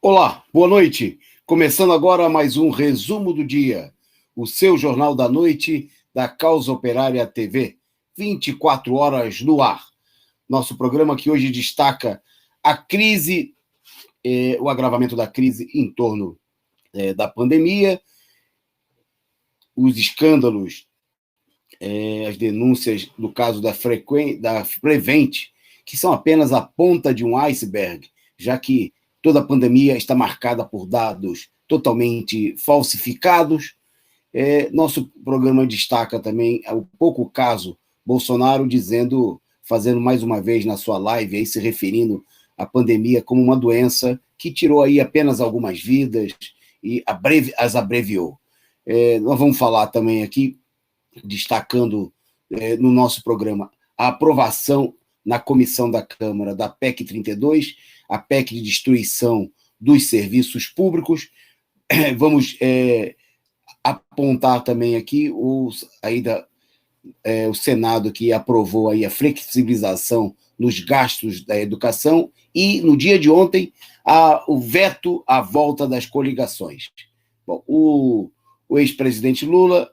Olá, boa noite. Começando agora mais um resumo do dia, o seu Jornal da Noite da Causa Operária TV, 24 horas no ar. Nosso programa que hoje destaca a crise, o agravamento da crise em torno da pandemia, os escândalos, as denúncias do caso da Prevent, que são apenas a ponta de um iceberg, já que toda a pandemia está marcada por dados totalmente falsificados. Nosso programa destaca também o pouco caso Bolsonaro fazendo mais uma vez na sua live, aí, se referindo à pandemia como uma doença que tirou aí apenas algumas vidas e as abreviou. Nós vamos falar também aqui, destacando no nosso programa a aprovação na comissão da Câmara da PEC 32, a PEC de destruição dos serviços públicos. Vamos apontar também aqui o Senado, que aprovou aí a flexibilização nos gastos da educação e, no dia de ontem, o veto à volta das coligações. Bom, o ex-presidente Lula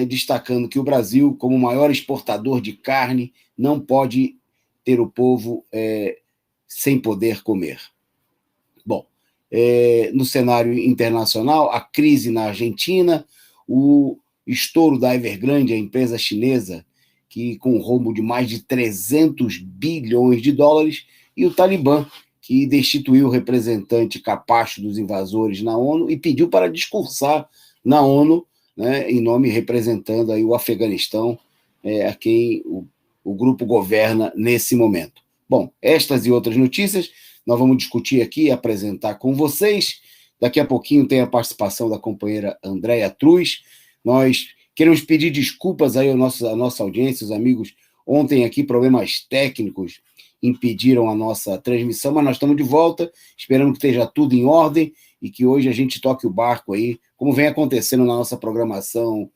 destacando que o Brasil, como o maior exportador de carne, não pode ter o povo sem poder comer. Bom, no cenário internacional, a crise na Argentina, o estouro da Evergrande, a empresa chinesa, que com um rombo de mais de 300 bilhões de dólares, e o Talibã, que destituiu o representante capacho dos invasores na ONU e pediu para discursar na ONU, né, em nome representando aí o Afeganistão, a quem o grupo governa nesse momento. Bom, estas e outras notícias nós vamos discutir aqui e apresentar com vocês. Daqui a pouquinho tem a participação da companheira Andréia Truz. Nós queremos pedir desculpas aí à nossa audiência, os amigos. Ontem aqui problemas técnicos impediram a nossa transmissão, mas nós estamos de volta, esperamos que esteja tudo em ordem e que hoje a gente toque o barco aí, como vem acontecendo na nossa programação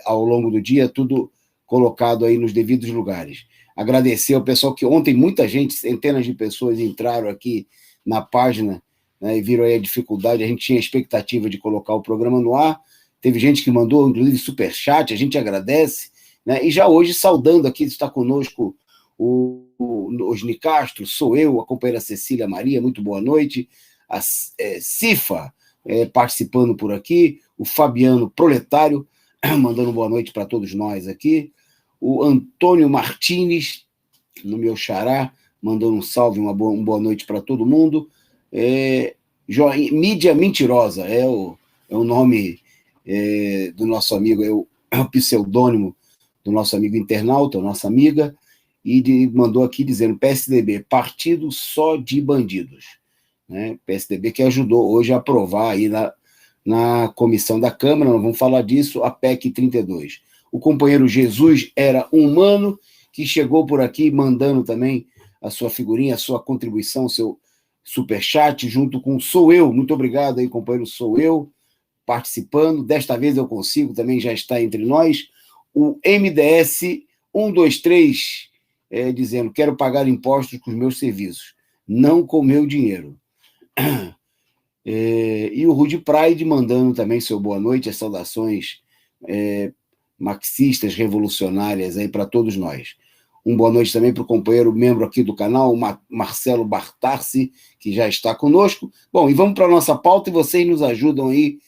ao longo do dia, tudo colocado aí nos devidos lugares. Agradecer ao pessoal que ontem muita gente, centenas de pessoas entraram aqui na página, né, e viram aí a dificuldade. A gente tinha a expectativa de colocar o programa no ar, teve gente que mandou inclusive superchat, a gente agradece, né, e já hoje saudando aqui, está conosco o Osni Castro, sou eu, a companheira Cecília Maria, muito boa noite, a Cifa participando por aqui, o Fabiano Proletário mandando boa noite para todos nós aqui, o Antônio Martins, no meu xará, mandando um salve, uma boa noite para todo mundo. Mídia Mentirosa é o nome do nosso amigo, é o pseudônimo do nosso amigo internauta, nossa amiga, e mandou aqui dizendo: PSDB, partido só de bandidos. Né? PSDB que ajudou hoje a aprovar aí na comissão da Câmara, nós vamos falar disso, a PEC 32. O companheiro Jesus era um humano que chegou por aqui mandando também a sua figurinha, a sua contribuição, o seu superchat, junto com Sou Eu. Muito obrigado aí, companheiro Sou Eu, participando. Desta vez eu consigo, também já está entre nós. O MDS 123 dizendo: quero pagar impostos com os meus serviços, não com meu dinheiro. E o Rude Pride mandando também seu boa noite, as saudações marxistas, revolucionárias aí para todos nós. Boa noite também para o companheiro, membro aqui do canal, Marcelo Bartarci, que já está conosco. Bom, e vamos para a nossa pauta, e vocês nos ajudam aí,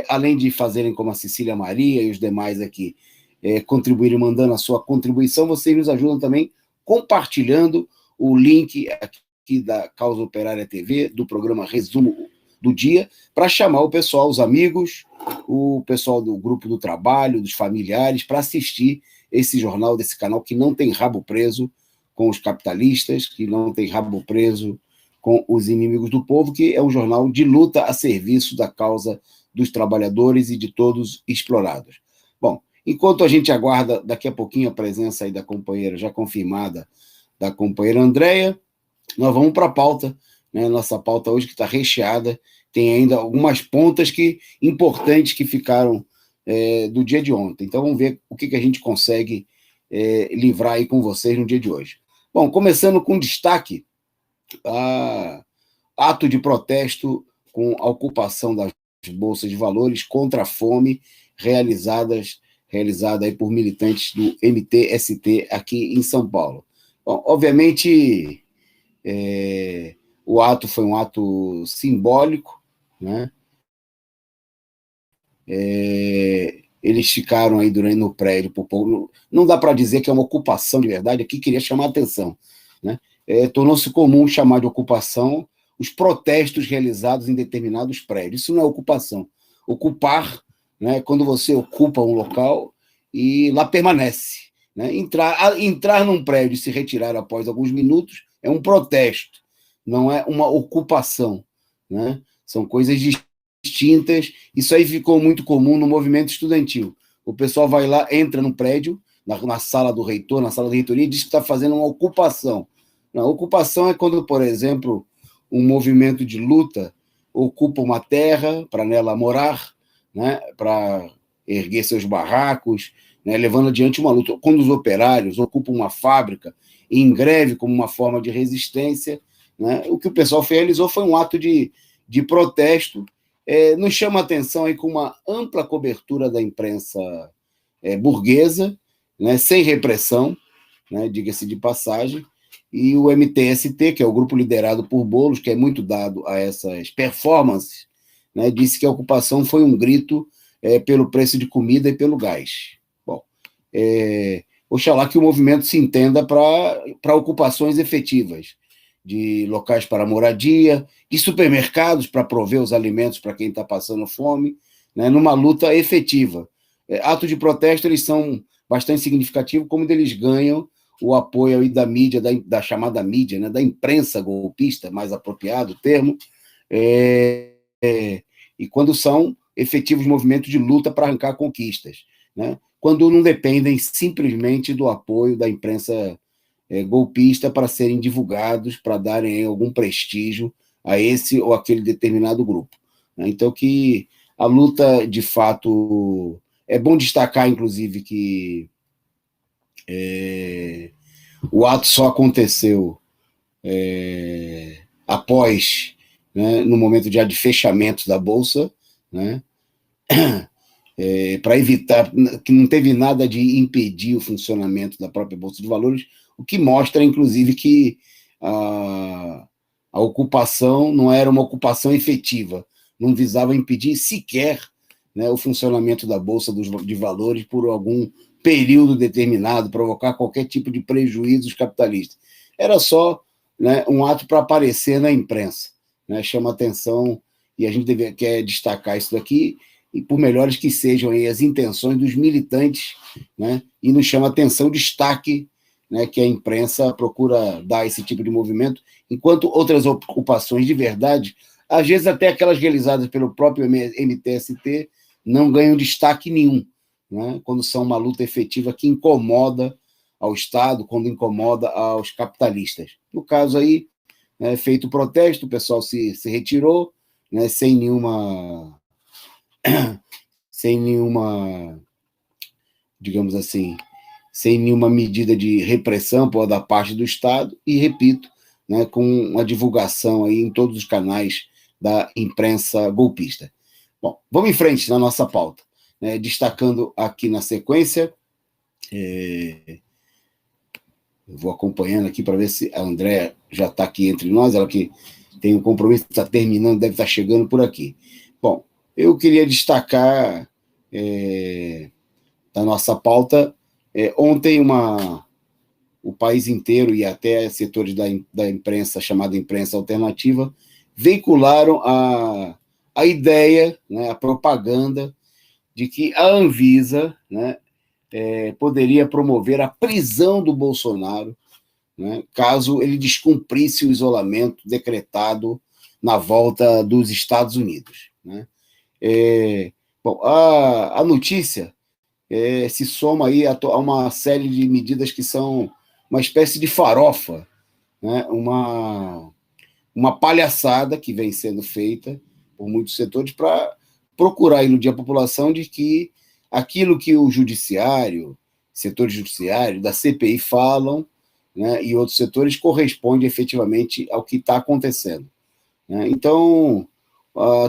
além de fazerem como a Cecília Maria e os demais aqui, contribuírem mandando a sua contribuição, vocês nos ajudam também compartilhando o link aqui da Causa Operária TV, do programa Resumo do Dia, para chamar o pessoal, os amigos, o pessoal do grupo do trabalho, dos familiares, para assistir esse jornal desse canal que não tem rabo preso com os capitalistas, que não tem rabo preso com os inimigos do povo, que é um jornal de luta a serviço da causa dos trabalhadores e de todos explorados. Bom, enquanto a gente aguarda daqui a pouquinho a presença aí da companheira já confirmada, da companheira Andréia, nós vamos para a pauta, né? Nossa pauta hoje que está recheada, tem ainda algumas pontas importantes que ficaram do dia de ontem. Então vamos ver o que a gente consegue livrar aí com vocês no dia de hoje. Bom, começando com destaque, ato de protesto com a ocupação das bolsas de valores contra a fome realizada aí por militantes do MTST aqui em São Paulo. Bom, obviamente, o ato foi um ato simbólico, né? Eles ficaram aí no prédio por pouco. Não dá para dizer que é uma ocupação de verdade, aqui queria chamar a atenção, né? Tornou-se comum chamar de ocupação os protestos realizados em determinados prédios. Isso não é ocupação. Ocupar, né, quando você ocupa um local e lá permanece, né? Entrar num prédio e se retirar após alguns minutos é um protesto, não é uma ocupação, né? São coisas distintas. Isso aí ficou muito comum no movimento estudantil. O pessoal vai lá, entra no prédio, na sala do reitor, na sala da reitoria, e diz que está fazendo uma ocupação. Não, ocupação é quando, por exemplo, um movimento de luta ocupa uma terra para nela morar, né, para erguer seus barracos, né, levando adiante uma luta. Quando os operários ocupam uma fábrica em greve como uma forma de resistência, né, o que o pessoal realizou foi um ato de protesto. Nos chama a atenção aí com uma ampla cobertura da imprensa burguesa, né, sem repressão, né, diga-se de passagem, e o MTST, que é o grupo liderado por Boulos, que é muito dado a essas performances, né, disse que a ocupação foi um grito pelo preço de comida e pelo gás. Bom, oxalá que o movimento se entenda para ocupações efetivas, de locais para moradia, de supermercados para prover os alimentos para quem está passando fome, né, numa luta efetiva. Atos de protesto, eles são bastante significativos, como eles ganham o apoio aí da mídia, da chamada mídia, né, da imprensa golpista, mais apropriado o termo, e quando são efetivos movimentos de luta para arrancar conquistas, né, quando não dependem simplesmente do apoio da imprensa golpista para serem divulgados, para darem algum prestígio a esse ou aquele determinado grupo, né? Então, que a luta, de fato, é bom destacar, inclusive, que o ato só aconteceu após, né, no momento já de fechamento da Bolsa, né, para evitar, que não teve nada de impedir o funcionamento da própria Bolsa de Valores, o que mostra, inclusive, que a ocupação não era uma ocupação efetiva, não visava impedir sequer, né, o funcionamento da Bolsa de Valores por algum período determinado, provocar qualquer tipo de prejuízo aos capitalistas. Era só, né, um ato para aparecer na imprensa, né, chama atenção, e a gente quer destacar isso daqui, e por melhores que sejam aí as intenções dos militantes, né, e nos chama atenção o destaque, né, que a imprensa procura dar a esse tipo de movimento, enquanto outras ocupações de verdade, às vezes até aquelas realizadas pelo próprio MTST, não ganham destaque nenhum, né, quando são uma luta efetiva que incomoda ao Estado, quando incomoda aos capitalistas. No caso aí, né, feito o protesto, o pessoal se retirou, né, sem nenhuma, digamos assim, sem nenhuma medida de repressão da parte do Estado, e, repito, né, com uma divulgação aí em todos os canais da imprensa golpista. Bom, vamos em frente na nossa pauta, né, destacando aqui na sequência, eu vou acompanhando aqui para ver se a Andréa já está aqui entre nós, ela que tem um compromisso, está terminando, deve estar chegando por aqui. Bom, eu queria destacar da nossa pauta, ontem o país inteiro e até setores da imprensa, chamada imprensa alternativa, veicularam a ideia, né, a propaganda de que a Anvisa, né, poderia promover a prisão do Bolsonaro, né, caso ele descumprisse o isolamento decretado na volta dos Estados Unidos, né. Bom, a notícia se soma aí a uma série de medidas que são uma espécie de farofa, né, uma palhaçada que vem sendo feita por muitos setores para procurar iludir a população de que aquilo que o judiciário, setores judiciários, da CPI falam, né, e outros setores corresponde efetivamente ao que está acontecendo, né. Então,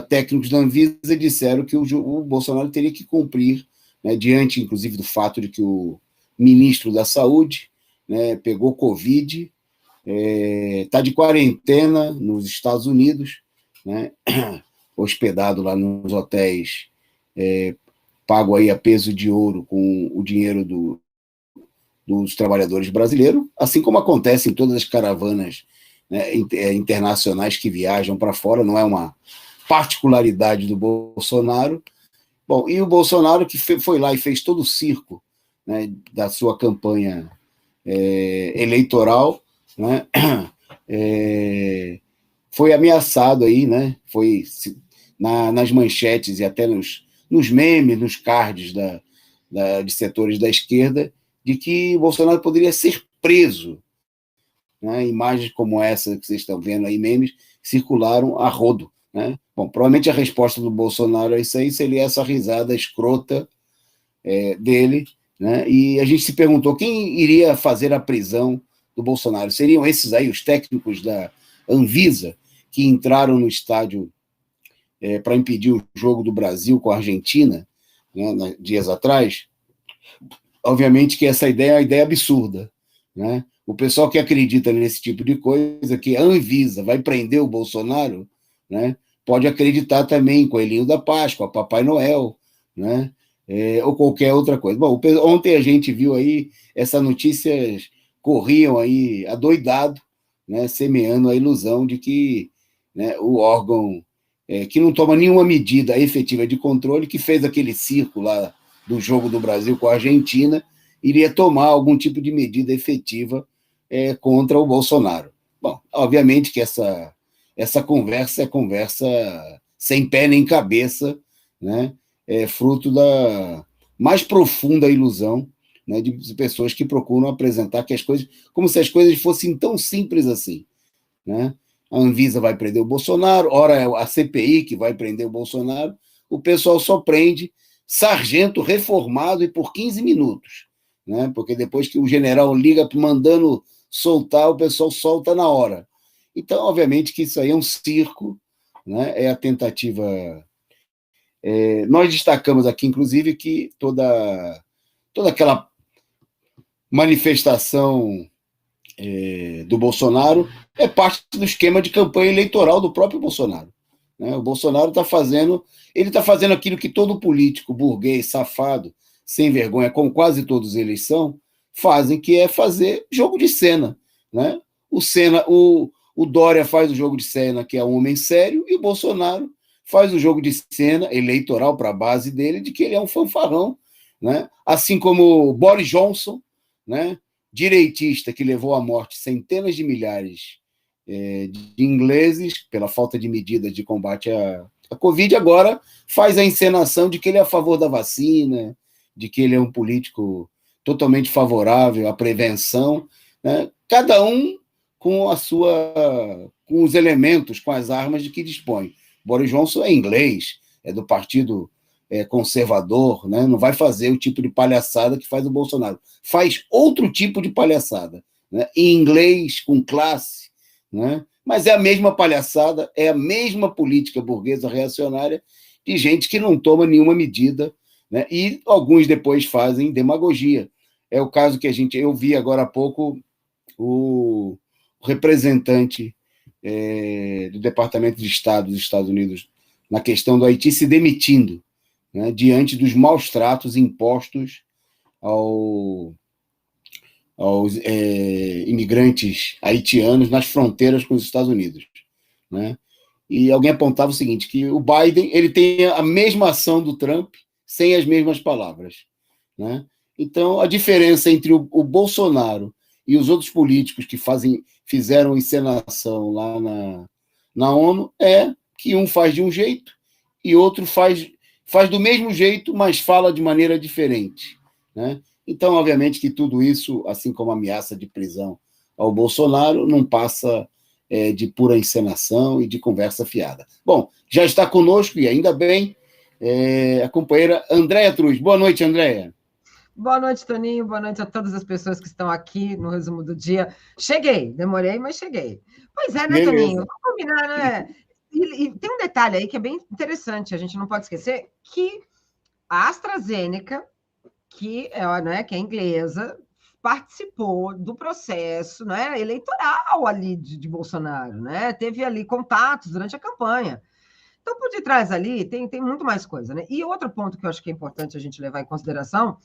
técnicos da Anvisa disseram que o Bolsonaro teria que cumprir, né, diante, inclusive, do fato de que o ministro da Saúde, né, pegou Covid, está de quarentena nos Estados Unidos, né, hospedado lá nos hotéis, pago aí a peso de ouro com o dinheiro dos trabalhadores brasileiros, assim como acontece em todas as caravanas, né, internacionais que viajam para fora, não é uma particularidade do Bolsonaro. Bom, e o Bolsonaro que foi lá e fez todo o circo, né, da sua campanha eleitoral, né, foi ameaçado aí, né, foi nas manchetes e até nos memes, nos cards de setores da esquerda, de que o Bolsonaro poderia ser preso, né? Imagens como essa que vocês estão vendo aí, memes, circularam a rodo, né? Bom, provavelmente a resposta do Bolsonaro a isso aí seria essa risada escrota dele, né? E a gente se perguntou quem iria fazer a prisão do Bolsonaro. Seriam esses aí, os técnicos da Anvisa, que entraram no estádio para impedir o jogo do Brasil com a Argentina, né, dias atrás? Obviamente que essa ideia é uma ideia absurda, né? O pessoal que acredita nesse tipo de coisa, que a Anvisa vai prender o Bolsonaro, né, pode acreditar também em Coelhinho da Páscoa, Papai Noel, né, ou qualquer outra coisa. Bom, ontem a gente viu aí, essas notícias corriam aí adoidado, né, semeando a ilusão de que, né, o órgão que não toma nenhuma medida efetiva de controle, que fez aquele circo lá do jogo do Brasil com a Argentina, iria tomar algum tipo de medida efetiva contra o Bolsonaro. Bom, obviamente que essa conversa é conversa sem pé nem cabeça, né? É fruto da mais profunda ilusão, né, de pessoas que procuram apresentar que as coisas, como se as coisas fossem tão simples assim, né? A Anvisa vai prender o Bolsonaro, ora é a CPI que vai prender o Bolsonaro, o pessoal só prende sargento reformado e por 15 minutos, né? Porque depois que o general liga mandando soltar, o pessoal solta na hora. Então, obviamente que isso aí é um circo, né? É a tentativa... nós destacamos aqui, inclusive, que toda aquela manifestação do Bolsonaro é parte do esquema de campanha eleitoral do próprio Bolsonaro, né? O Bolsonaro está fazendo aquilo que todo político burguês, safado, sem vergonha, como quase todos eles são, fazem, que é fazer jogo de cena, né? O Dória faz o jogo de cena, que é um homem sério, e o Bolsonaro faz o jogo de cena eleitoral para a base dele, de que ele é um fanfarrão, né? Assim como o Boris Johnson, né, direitista, que levou à morte centenas de milhares de ingleses pela falta de medidas de combate à Covid, agora faz a encenação de que ele é a favor da vacina, de que ele é um político totalmente favorável à prevenção, né? Cada um com com os elementos, com as armas de que dispõe. Boris Johnson é inglês, é do partido conservador, né? Não vai fazer o tipo de palhaçada que faz o Bolsonaro. Faz outro tipo de palhaçada, né? Em inglês, com classe, né? Mas é a mesma palhaçada, é a mesma política burguesa reacionária de gente que não toma nenhuma medida, né? E alguns depois fazem demagogia. É o caso que eu vi agora há pouco o representante do Departamento de Estado dos Estados Unidos na questão do Haiti se demitindo, né, diante dos maus tratos impostos aos imigrantes haitianos nas fronteiras com os Estados Unidos, né? E alguém apontava o seguinte, que o Biden ele tem a mesma ação do Trump sem as mesmas palavras, né? Então, a diferença entre o Bolsonaro e os outros políticos que fizeram encenação lá na ONU é que um faz de um jeito e outro faz do mesmo jeito, mas fala de maneira diferente, né? Então, obviamente que tudo isso, assim como a ameaça de prisão ao Bolsonaro, não passa de pura encenação e de conversa fiada. Bom, já está conosco, e ainda bem, a companheira Andréia Truz. Boa noite, Andréia. Boa noite, Toninho. Boa noite a todas as pessoas que estão aqui no resumo do dia. Cheguei, demorei, mas cheguei. Pois é, né, Beleza. Toninho? Vamos combinar, né? E tem um detalhe aí que é bem interessante, a gente não pode esquecer que a AstraZeneca, que é inglesa, participou do processo, né, eleitoral ali de Bolsonaro, né? Teve ali contatos durante a campanha. Então, por detrás ali tem muito mais coisa, né? E outro ponto que eu acho que é importante a gente levar em consideração,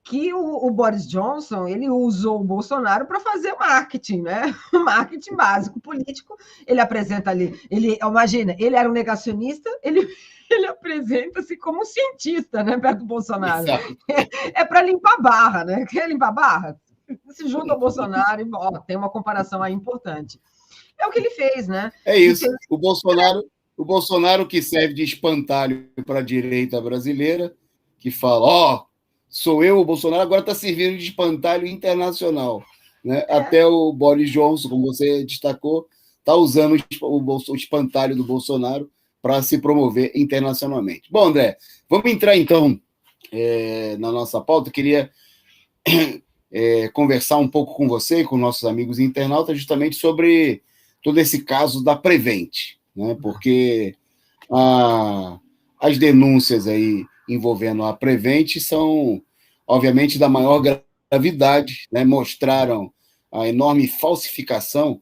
que o Boris Johnson, ele usou o Bolsonaro para fazer marketing, né? O marketing básico político. Ele apresenta ali, imagina, ele era um negacionista, ele apresenta-se como um cientista, né, perto do Bolsonaro. Exato. É para limpar a barra, né? Quer limpar a barra? Se junta ao Bolsonaro e tem uma comparação aí importante. É o que ele fez, né? É isso. O Bolsonaro que serve de espantalho para a direita brasileira, que fala, sou eu, o Bolsonaro, agora está servindo de espantalho internacional. Né? Até o Boris Johnson, como você destacou, está usando o espantalho do Bolsonaro para se promover internacionalmente. Bom, André, vamos entrar então na nossa pauta. Eu queria conversar um pouco com você e com nossos amigos internautas justamente sobre todo esse caso da Prevent, né? Porque as denúncias aí envolvendo a Prevent são, obviamente, da maior gravidade, né? Mostraram a enorme falsificação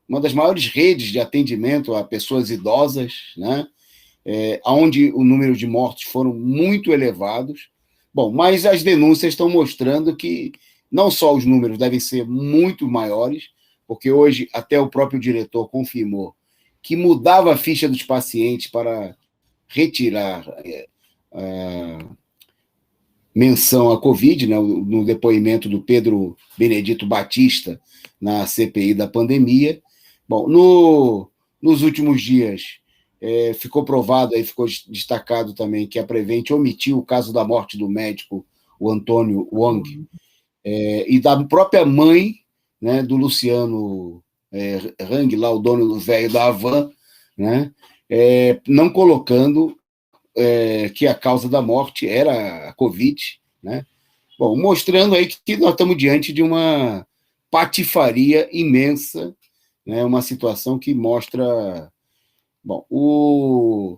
uma das maiores redes de atendimento a pessoas idosas, né? Onde o número de mortes foram muito elevados. Bom, mas as denúncias estão mostrando que não só os números devem ser muito maiores, porque hoje até o próprio diretor confirmou que mudava a ficha dos pacientes para retirar menção à Covid, né, no depoimento do Pedro Benedito Batista na CPI da pandemia. Bom, nos últimos dias ficou provado, aí ficou destacado também que a Prevent omitiu o caso da morte do médico, o Antônio Wong, e da própria mãe, né, do Luciano Hang, lá o dono do velho da Havan, né, não colocando que a causa da morte era a Covid, né? Bom, mostrando aí que nós estamos diante de uma patifaria imensa, né, uma situação que mostra... Bom,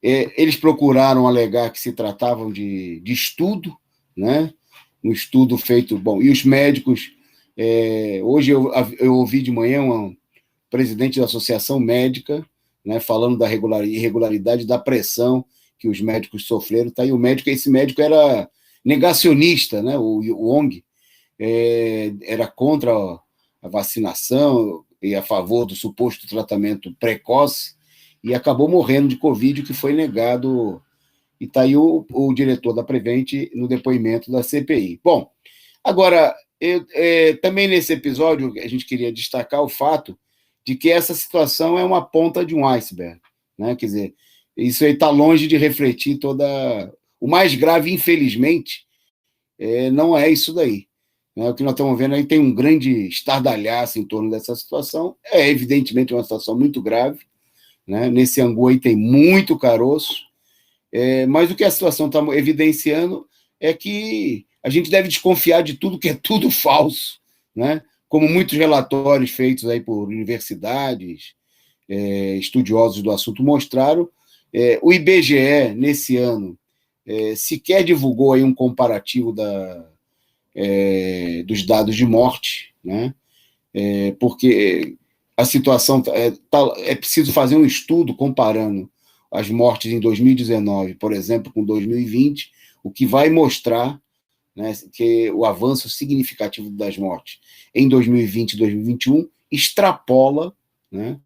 eles procuraram alegar que se tratavam de estudo, né? Um estudo feito... Bom, e os médicos... hoje eu ouvi de manhã um presidente da Associação Médica, né, falando da irregularidade da pressão que os médicos sofreram. Tá aí esse médico era negacionista, né, o Wong, era contra a vacinação e a favor do suposto tratamento precoce, e acabou morrendo de Covid, que foi negado. E está aí o diretor da Prevent no depoimento da CPI. Bom, agora, também nesse episódio, a gente queria destacar o fato de que essa situação é uma ponta de um iceberg, né? Quer dizer, isso aí está longe de refletir toda... O mais grave, infelizmente, não é isso daí. Né? O que nós estamos vendo aí tem um grande estardalhaço em torno dessa situação. É, evidentemente, uma situação muito grave, né? Nesse angu aí tem muito caroço, mas o que a situação está evidenciando é que a gente deve desconfiar de tudo que é tudo falso, né? Como muitos relatórios feitos aí por universidades, estudiosos do assunto mostraram. O IBGE, nesse ano, sequer divulgou aí um comparativo dos dados de morte, né? Porque a situação... é preciso fazer um estudo comparando as mortes em 2019, por exemplo, com 2020, o que vai mostrar, né, que o avanço significativo das mortes em 2020 e 2021 extrapola, né,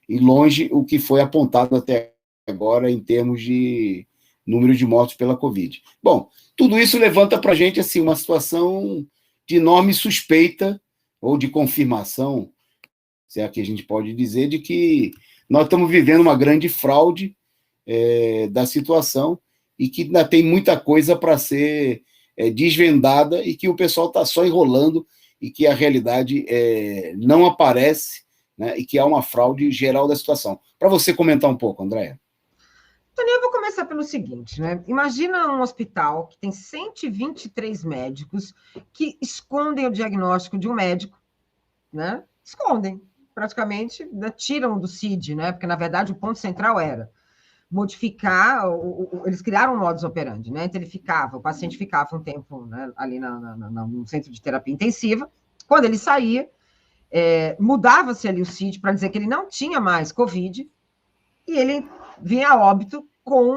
e longe o que foi apontado até agora em termos de número de mortos pela Covid. Bom, tudo isso levanta para a gente assim, uma situação de enorme suspeita ou de confirmação, se é que a gente pode dizer, de que nós estamos vivendo uma grande fraude da situação e que ainda tem muita coisa para ser desvendada e que o pessoal está só enrolando e que a realidade não aparece, né, e que há uma fraude geral da situação. Para você comentar um pouco, Andréa. Tony, eu vou começar pelo seguinte, né? Imagina um hospital que tem 123 médicos que escondem o diagnóstico de um médico, né? Escondem, praticamente, né, tiram do CID, né? Porque, na verdade, o ponto central era modificar, eles criaram um modus operandi, né? Então, o paciente ficava um tempo, né, ali no centro de terapia intensiva. Quando ele saía, mudava-se ali o CID para dizer que ele não tinha mais Covid e ele vinha a óbito com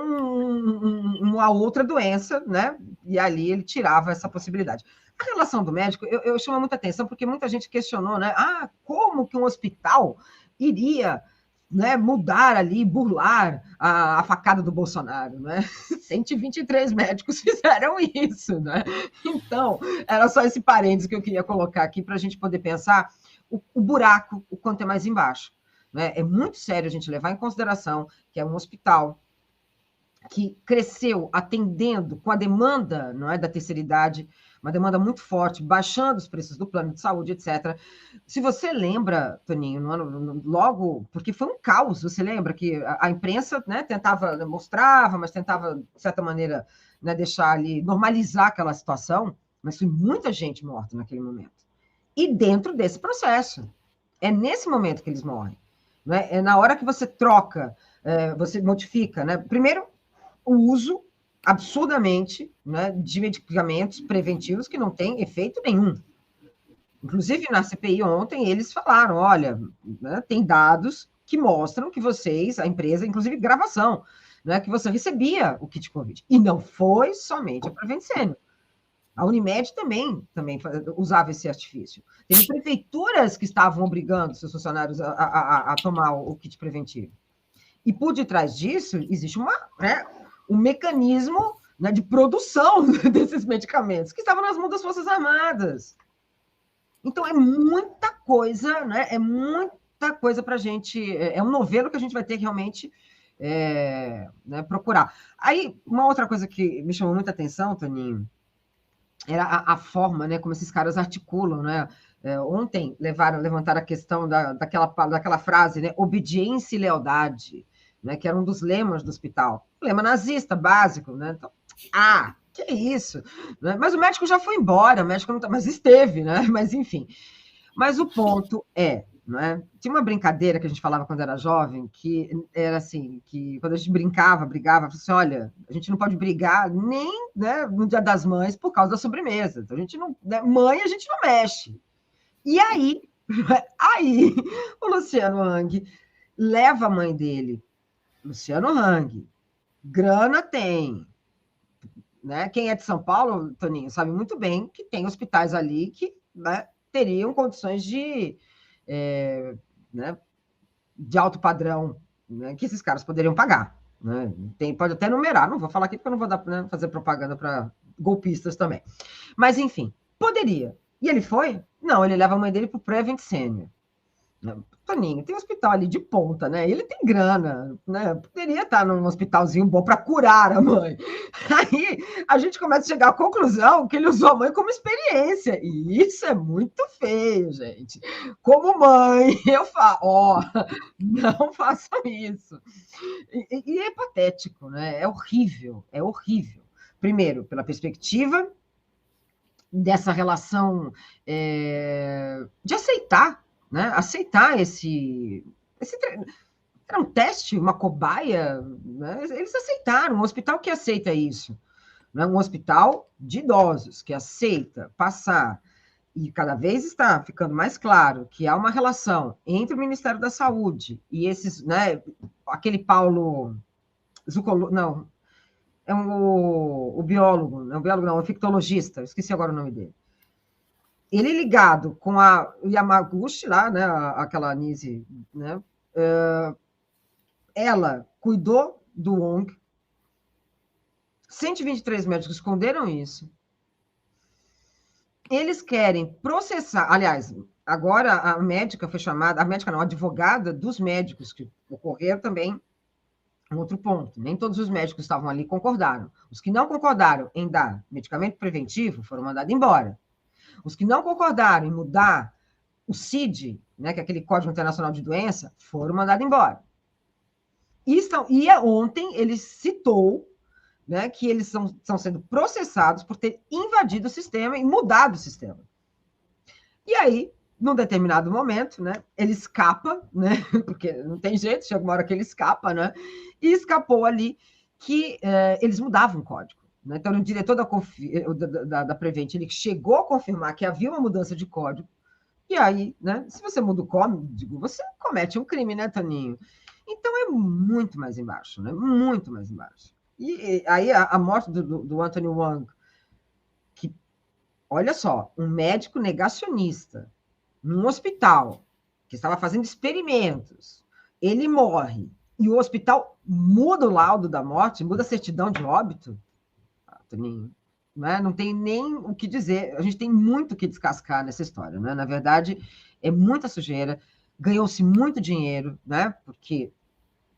uma outra doença, né? E ali ele tirava essa possibilidade. A relação do médico, eu chamo muita atenção, porque muita gente questionou, né? Como que um hospital iria, né, mudar ali, burlar a facada do Bolsonaro, né? 123 médicos fizeram isso, né? Então, era só esse parênteses que eu queria colocar aqui para a gente poder pensar o buraco, o quanto é mais embaixo. Né? É muito sério a gente levar em consideração que é um hospital que cresceu atendendo com a demanda, não é, da terceira idade, uma demanda muito forte, baixando os preços do plano de saúde, etc. Se você lembra, Toninho, logo, porque foi um caos, você lembra que a imprensa, né, mostrava, mas tentava, de certa maneira, né, deixar ali, normalizar aquela situação, mas foi muita gente morta naquele momento. E dentro desse processo, é nesse momento que eles morrem. Né? É na hora que você troca, você modifica, né? Primeiro, o uso absurdamente, né, de medicamentos preventivos que não têm efeito nenhum. Inclusive, na CPI ontem, eles falaram, olha, né, tem dados que mostram que vocês, a empresa, inclusive gravação, né, que você recebia o kit Covid. E não foi somente a Prevent Senior. A Unimed também usava esse artifício. Teve prefeituras que estavam obrigando seus funcionários a tomar o kit preventivo. E por detrás disso, existe um mecanismo, né, de produção desses medicamentos, que estavam nas mãos das Forças Armadas. Então, é muita coisa, né? É muita coisa para a gente... É um novelo que a gente vai ter que realmente né, procurar. Aí, uma outra coisa que me chamou muita atenção, Toninho, era a forma, né, como esses caras articulam, né? Ontem levantaram a questão daquela frase, né, obediência e lealdade, né, que era um dos lemas do hospital. Lema nazista, básico, né? Então, que é isso? Né? Mas o médico já foi embora, o médico não tá, mas esteve, né? Mas enfim. Mas o ponto né? Tinha uma brincadeira que a gente falava quando era jovem, que era assim, que quando a gente brigava, assim, olha, a gente não pode brigar nem, né, no Dia das Mães por causa da sobremesa. Então, a gente não, né, mãe a gente não mexe. E aí, o Luciano Hang leva a mãe dele, Luciano Hang, grana tem, né? Quem é de São Paulo, Toninho, sabe muito bem que tem hospitais ali que, né, teriam condições né, de alto padrão, né, que esses caras poderiam pagar. Né? Pode até numerar, não vou falar aqui porque eu não vou fazer propaganda para golpistas também. Mas, enfim, poderia. E ele foi? Não, ele leva a mãe dele para o Prevent Senior. Toninho, tem um hospital ali de ponta, né? Ele tem grana, né? Poderia estar num hospitalzinho bom para curar a mãe. Aí a gente começa a chegar à conclusão que ele usou a mãe como experiência. E isso é muito feio, gente. Como mãe, eu falo, não façam isso. E é patético, né? É horrível, é horrível. Primeiro, pela perspectiva dessa relação de aceitar, né? Aceitar era um teste, uma cobaia, né? Eles aceitaram, um hospital que aceita isso, né? Um hospital de idosos que aceita passar, e cada vez está ficando mais claro que há uma relação entre o Ministério da Saúde e esses, né? Aquele Paulo Zucolo, não, o biólogo, não, o biólogo não, o infectologista, esqueci agora o nome dele. Ele ligado com a Yamaguchi lá, né, aquela Anise, né, ela cuidou do Wong, 123 médicos esconderam isso. Eles querem processar, aliás, agora a médica foi chamada, a médica não, a advogada dos médicos que ocorreram também, um outro ponto, nem todos os médicos estavam ali concordaram. Os que não concordaram em dar medicamento preventivo foram mandados embora. Os que não concordaram em mudar o CID, né, que é aquele Código Internacional de Doença, foram mandados embora. E ontem ele citou, né, que eles estão sendo processados por ter invadido o sistema e mudado o sistema. E aí, num determinado momento, né, ele escapa, né, porque não tem jeito, chega uma hora que ele escapa, né, e escapou ali que eles mudavam o código. Né? Então, o diretor da Prevent, ele chegou a confirmar que havia uma mudança de código, e aí, né, se você muda o código, você comete um crime, né, Toninho? Então, é muito mais embaixo, né, muito mais embaixo. E aí, a morte do Anthony Wong, que, olha só, um médico negacionista, num hospital, que estava fazendo experimentos, ele morre, e o hospital muda o laudo da morte, muda a certidão de óbito, né? Não tem nem o que dizer, a gente tem muito o que descascar nessa história, né? Na verdade, é muita sujeira, ganhou-se muito dinheiro, né? Porque,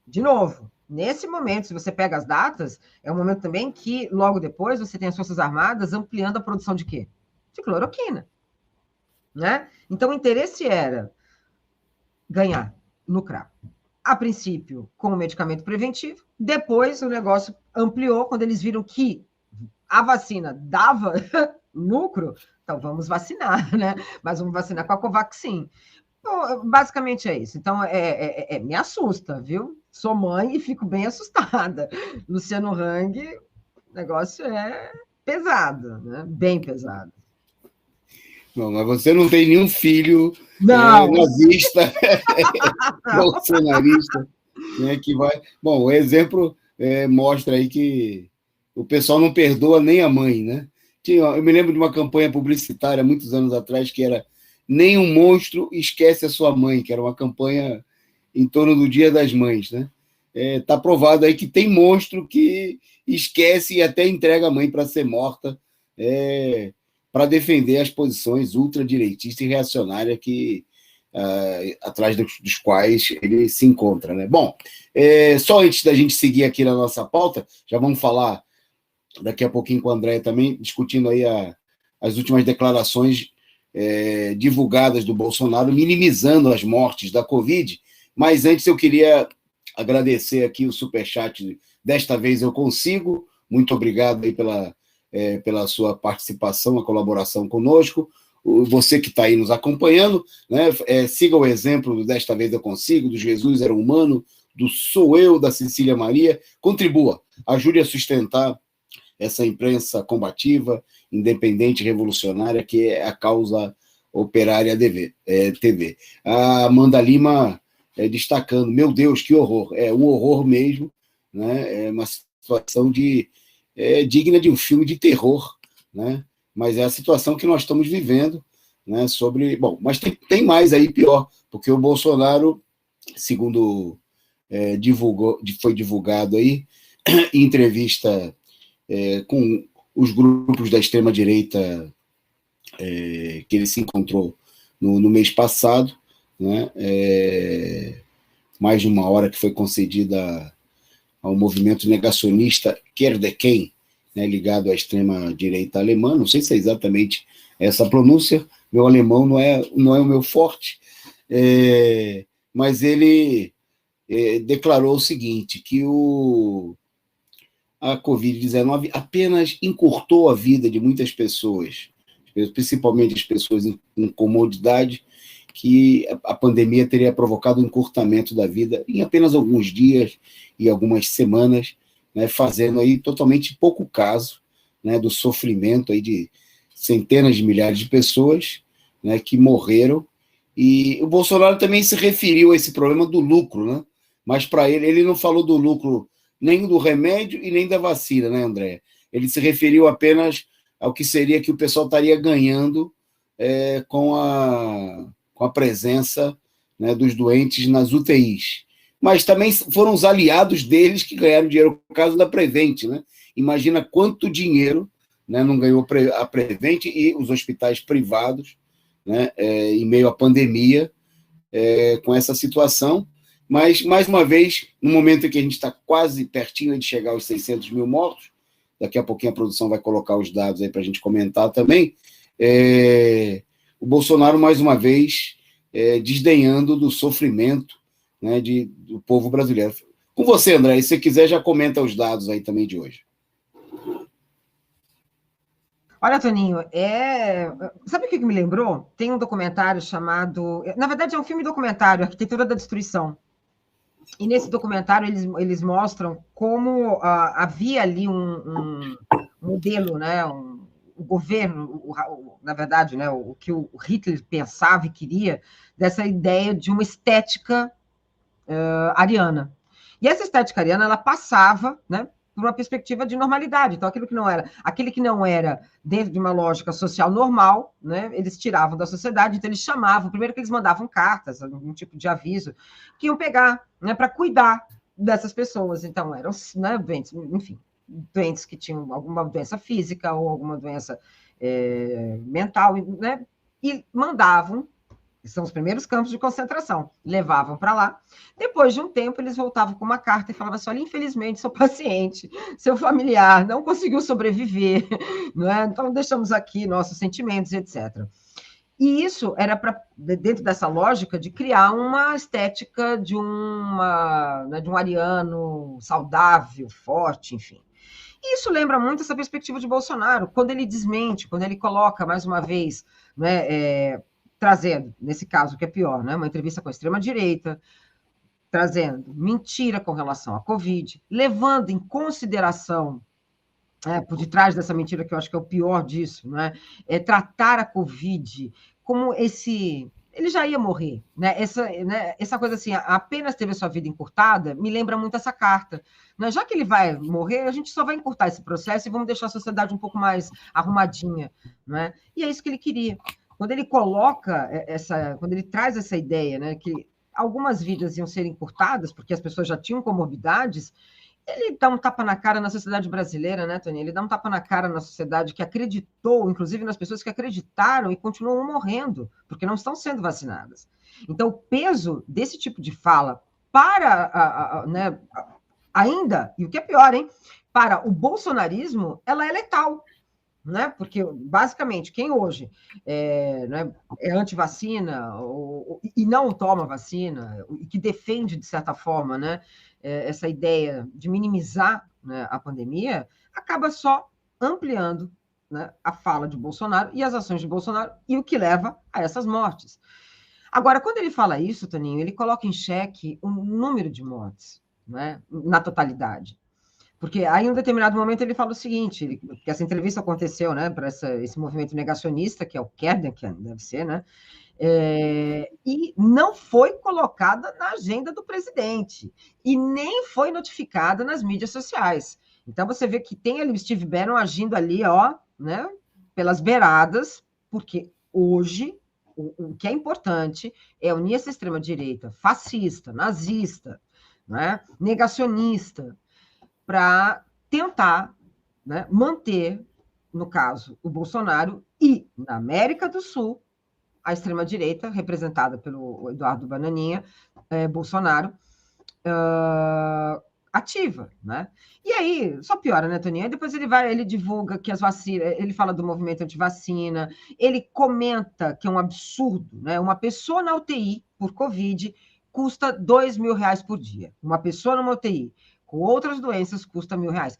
de novo, nesse momento, se você pega as datas, é um momento também que, logo depois, você tem as Forças Armadas ampliando a produção de quê? De cloroquina. Né? Então, o interesse era ganhar, lucrar. A princípio, com o medicamento preventivo, depois o negócio ampliou quando eles viram que a vacina dava lucro, então vamos vacinar, né? Mas vamos vacinar com a Covaxin. Então, basicamente é isso. Então, me assusta, viu? Sou mãe e fico bem assustada. Luciano Hang, o negócio é pesado, né? Bem pesado. Não, mas você não tem nenhum filho não. nazista, bolsonarista, né, que vai... Bom, o exemplo mostra aí que o pessoal não perdoa nem a mãe, né? Eu me lembro de uma campanha publicitária, muitos anos atrás, que era "Nem um monstro esquece a sua mãe", que era uma campanha em torno do Dia das Mães, né? Tá provado aí que tem monstro que esquece e até entrega a mãe para ser morta, para defender as posições ultradireitistas e reacionárias que atrás dos quais ele se encontra, né? Bom, só antes da gente seguir aqui na nossa pauta, já vamos falar daqui a pouquinho com o André também, discutindo aí as últimas declarações divulgadas do Bolsonaro, minimizando as mortes da Covid, mas antes eu queria agradecer aqui o superchat, desta vez eu consigo, muito obrigado aí pela sua participação, a colaboração conosco, você que está aí nos acompanhando, né, siga o exemplo do Desta Vez Eu Consigo, do Jesus Era Humano, do Sou Eu, da Cecília Maria, contribua, ajude a sustentar essa imprensa combativa, independente, revolucionária, que é a Causa Operária TV. A Amanda Lima destacando, meu Deus, que horror, um horror mesmo, né, é uma situação digna de um filme de terror, né, mas é a situação que nós estamos vivendo, né, bom, mas tem mais aí pior, porque o Bolsonaro, segundo foi divulgado aí, em entrevista com os grupos da extrema-direita que ele se encontrou no mês passado, né, mais de uma hora que foi concedida ao movimento negacionista Querdequem, né, ligado à extrema-direita alemã, não sei se é exatamente essa pronúncia, meu alemão não é o meu forte, mas ele declarou o seguinte, que a Covid-19 apenas encurtou a vida de muitas pessoas, principalmente as pessoas com comodidade, que a pandemia teria provocado um encurtamento da vida em apenas alguns dias e algumas semanas, né, fazendo aí totalmente pouco caso, né, do sofrimento aí de centenas de milhares de pessoas, né, que morreram. E o Bolsonaro também se referiu a esse problema do lucro, né? Mas para ele não falou do lucro nem do remédio e nem da vacina, né, André? Ele se referiu apenas ao que seria que o pessoal estaria ganhando com a presença, né, dos doentes nas UTIs. Mas também foram os aliados deles que ganharam dinheiro, no caso da Prevent, né? Imagina quanto dinheiro, né, não ganhou a Prevent e os hospitais privados, né, em meio à pandemia, com essa situação. Mas, mais uma vez, no momento em que a gente está quase pertinho de chegar aos 600 mil mortos, daqui a pouquinho a produção vai colocar os dados aí para a gente comentar também, o Bolsonaro, mais uma vez, desdenhando do sofrimento, né, do povo brasileiro. Com você, André, se você quiser, já comenta os dados aí também de hoje. Olha, Toninho, sabe o que me lembrou? Tem um documentário chamado... Na verdade, é um filme documentário, Arquitetura da Destruição. E nesse documentário eles mostram como havia ali um modelo, né? O governo, na verdade, né? O que o Hitler pensava e queria, dessa ideia de uma estética ariana. E essa estética ariana, ela passava, né, por uma perspectiva de normalidade. Então, aquele que não era dentro de uma lógica social normal, né, eles tiravam da sociedade, então eles chamavam, primeiro que eles mandavam cartas, um tipo de aviso, que iam pegar, né, para cuidar dessas pessoas. Então, eram, né, doentes, enfim, doentes que tinham alguma doença física ou alguma doença mental, né, e mandavam. São os primeiros campos de concentração. Levavam para lá. Depois de um tempo, eles voltavam com uma carta e falavam assim: olha, infelizmente, seu paciente, seu familiar não conseguiu sobreviver, não é? Então deixamos aqui nossos sentimentos, etc. E isso era dentro dessa lógica de criar uma estética de um ariano saudável, forte, enfim. E isso lembra muito essa perspectiva de Bolsonaro, quando ele desmente, quando ele coloca, mais uma vez, né, trazendo, nesse caso, que é pior, né, uma entrevista com a extrema-direita, trazendo mentira com relação à Covid, levando em consideração, por detrás dessa mentira, que eu acho que é o pior disso, né, tratar a Covid como ele já ia morrer, né? Essa coisa assim, apenas teve a sua vida encurtada, me lembra muito essa carta. Né? Já que ele vai morrer, a gente só vai encurtar esse processo e vamos deixar a sociedade um pouco mais arrumadinha. Né? E é isso que ele queria. Quando ele coloca quando ele traz essa ideia, né, que algumas vidas iam ser encurtadas, porque as pessoas já tinham comorbidades, ele dá um tapa na cara na sociedade brasileira, né, Tony? Ele dá um tapa na cara na sociedade que acreditou, inclusive nas pessoas que acreditaram e continuam morrendo, porque não estão sendo vacinadas. Então, o peso desse tipo de fala para, né, ainda, e o que é pior, hein, para o bolsonarismo, ela é letal. Né? Porque, basicamente, quem hoje né, é anti-vacina e não toma vacina, e que defende, de certa forma, né, essa ideia de minimizar, né, a pandemia, acaba só ampliando, né, a fala de Bolsonaro e as ações de Bolsonaro, e o que leva a essas mortes. Agora, quando ele fala isso, Toninho, ele coloca em xeque o número de mortes, né, na totalidade. Porque aí, em um determinado momento, ele fala o seguinte, que essa entrevista aconteceu, né, para esse movimento negacionista, que é o Kerdenkan, deve ser, né, e não foi colocada na agenda do presidente, e nem foi notificada nas mídias sociais. Então, você vê que tem ali o Steve Bannon agindo ali, ó, né, pelas beiradas, porque hoje o que é importante é unir essa extrema-direita fascista, nazista, né, negacionista, para tentar, né, manter, no caso, o Bolsonaro e, na América do Sul, a extrema-direita, representada pelo Eduardo Bananinha, Bolsonaro, ativa, né? E aí, só piora, né, Toninho? Aí depois ele divulga que as vacinas, ele fala do movimento antivacina, ele comenta que é um absurdo, né? Uma pessoa na UTI por Covid custa R$2.000 por dia. Uma pessoa numa UTI com outras doenças custa R$1.000.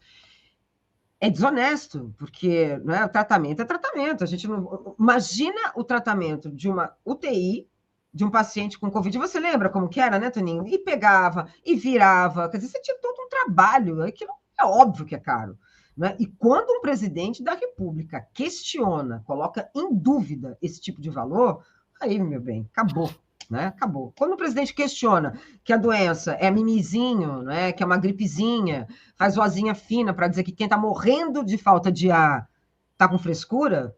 É desonesto, porque, né, o tratamento é tratamento. A gente não imagina o tratamento de uma UTI de um paciente com Covid. Você lembra como que era, né, Toninho? E pegava, e virava. Quer dizer, você tinha todo um trabalho. Aquilo é óbvio que é caro. Né? E quando um presidente da República questiona, coloca em dúvida esse tipo de valor, aí, meu bem, acabou. Né? Acabou. Quando o presidente questiona que a doença é mimizinho, né? Que é uma gripezinha, faz vozinha fina para dizer que quem está morrendo de falta de ar está com frescura,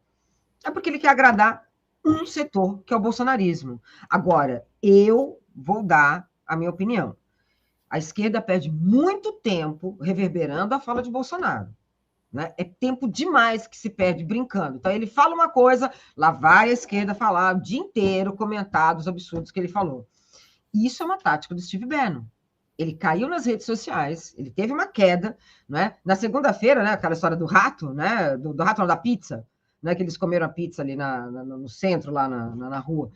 é porque ele quer agradar um setor, que é o bolsonarismo. Agora, eu vou dar a minha opinião. A esquerda perde muito tempo reverberando a fala de Bolsonaro. Né? É tempo demais que se perde brincando. Então, ele fala uma coisa, lá vai a esquerda falar o dia inteiro, comentar dos absurdos que ele falou. Isso é uma tática do Steve Bannon. Ele caiu nas redes sociais, ele teve uma queda, né? Na segunda-feira, né, aquela história do rato, né, do rato não, da pizza, né, que eles comeram a pizza ali no centro, lá na rua.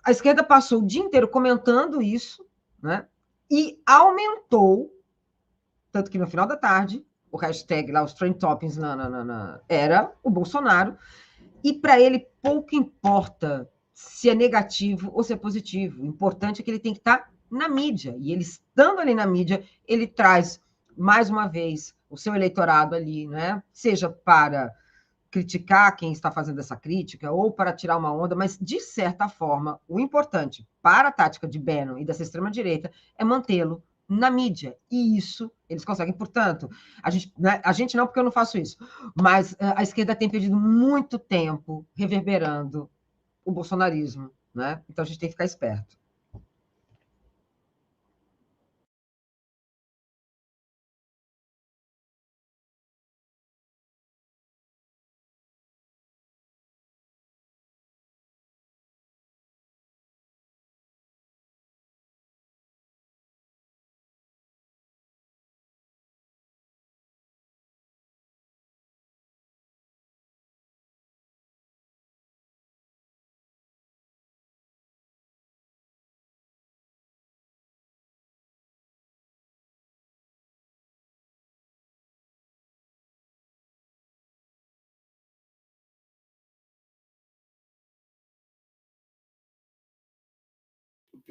A esquerda passou o dia inteiro comentando isso, né, e aumentou, tanto que no final da tarde, o hashtag lá, os trend toppings era o Bolsonaro, e para ele pouco importa se é negativo ou se é positivo. O importante é que ele tem que estar na mídia, e ele estando ali na mídia, ele traz, mais uma vez, o seu eleitorado ali, né? Seja para criticar quem está fazendo essa crítica ou para tirar uma onda, mas, de certa forma, o importante para a tática de Bannon e dessa extrema-direita é mantê-lo na mídia. E isso eles conseguem. Portanto, a gente não, porque eu não faço isso, mas a esquerda tem perdido muito tempo reverberando o bolsonarismo, né? Então a gente tem que ficar esperto.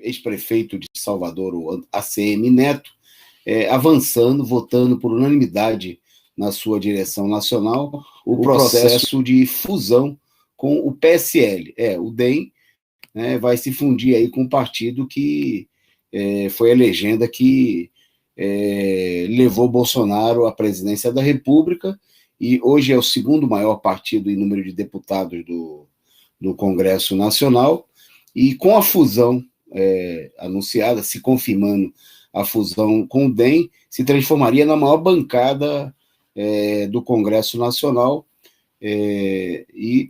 Ex-prefeito de Salvador, o ACM Neto, avançando, votando por unanimidade na sua direção nacional o processo de fusão com o PSL. O DEM, né, vai se fundir aí com o partido que foi a legenda que levou Bolsonaro à presidência da República, e hoje é o segundo maior partido em número de deputados do Congresso Nacional, e com a fusão anunciada, se confirmando a fusão com o DEM, se transformaria na maior bancada do Congresso Nacional, e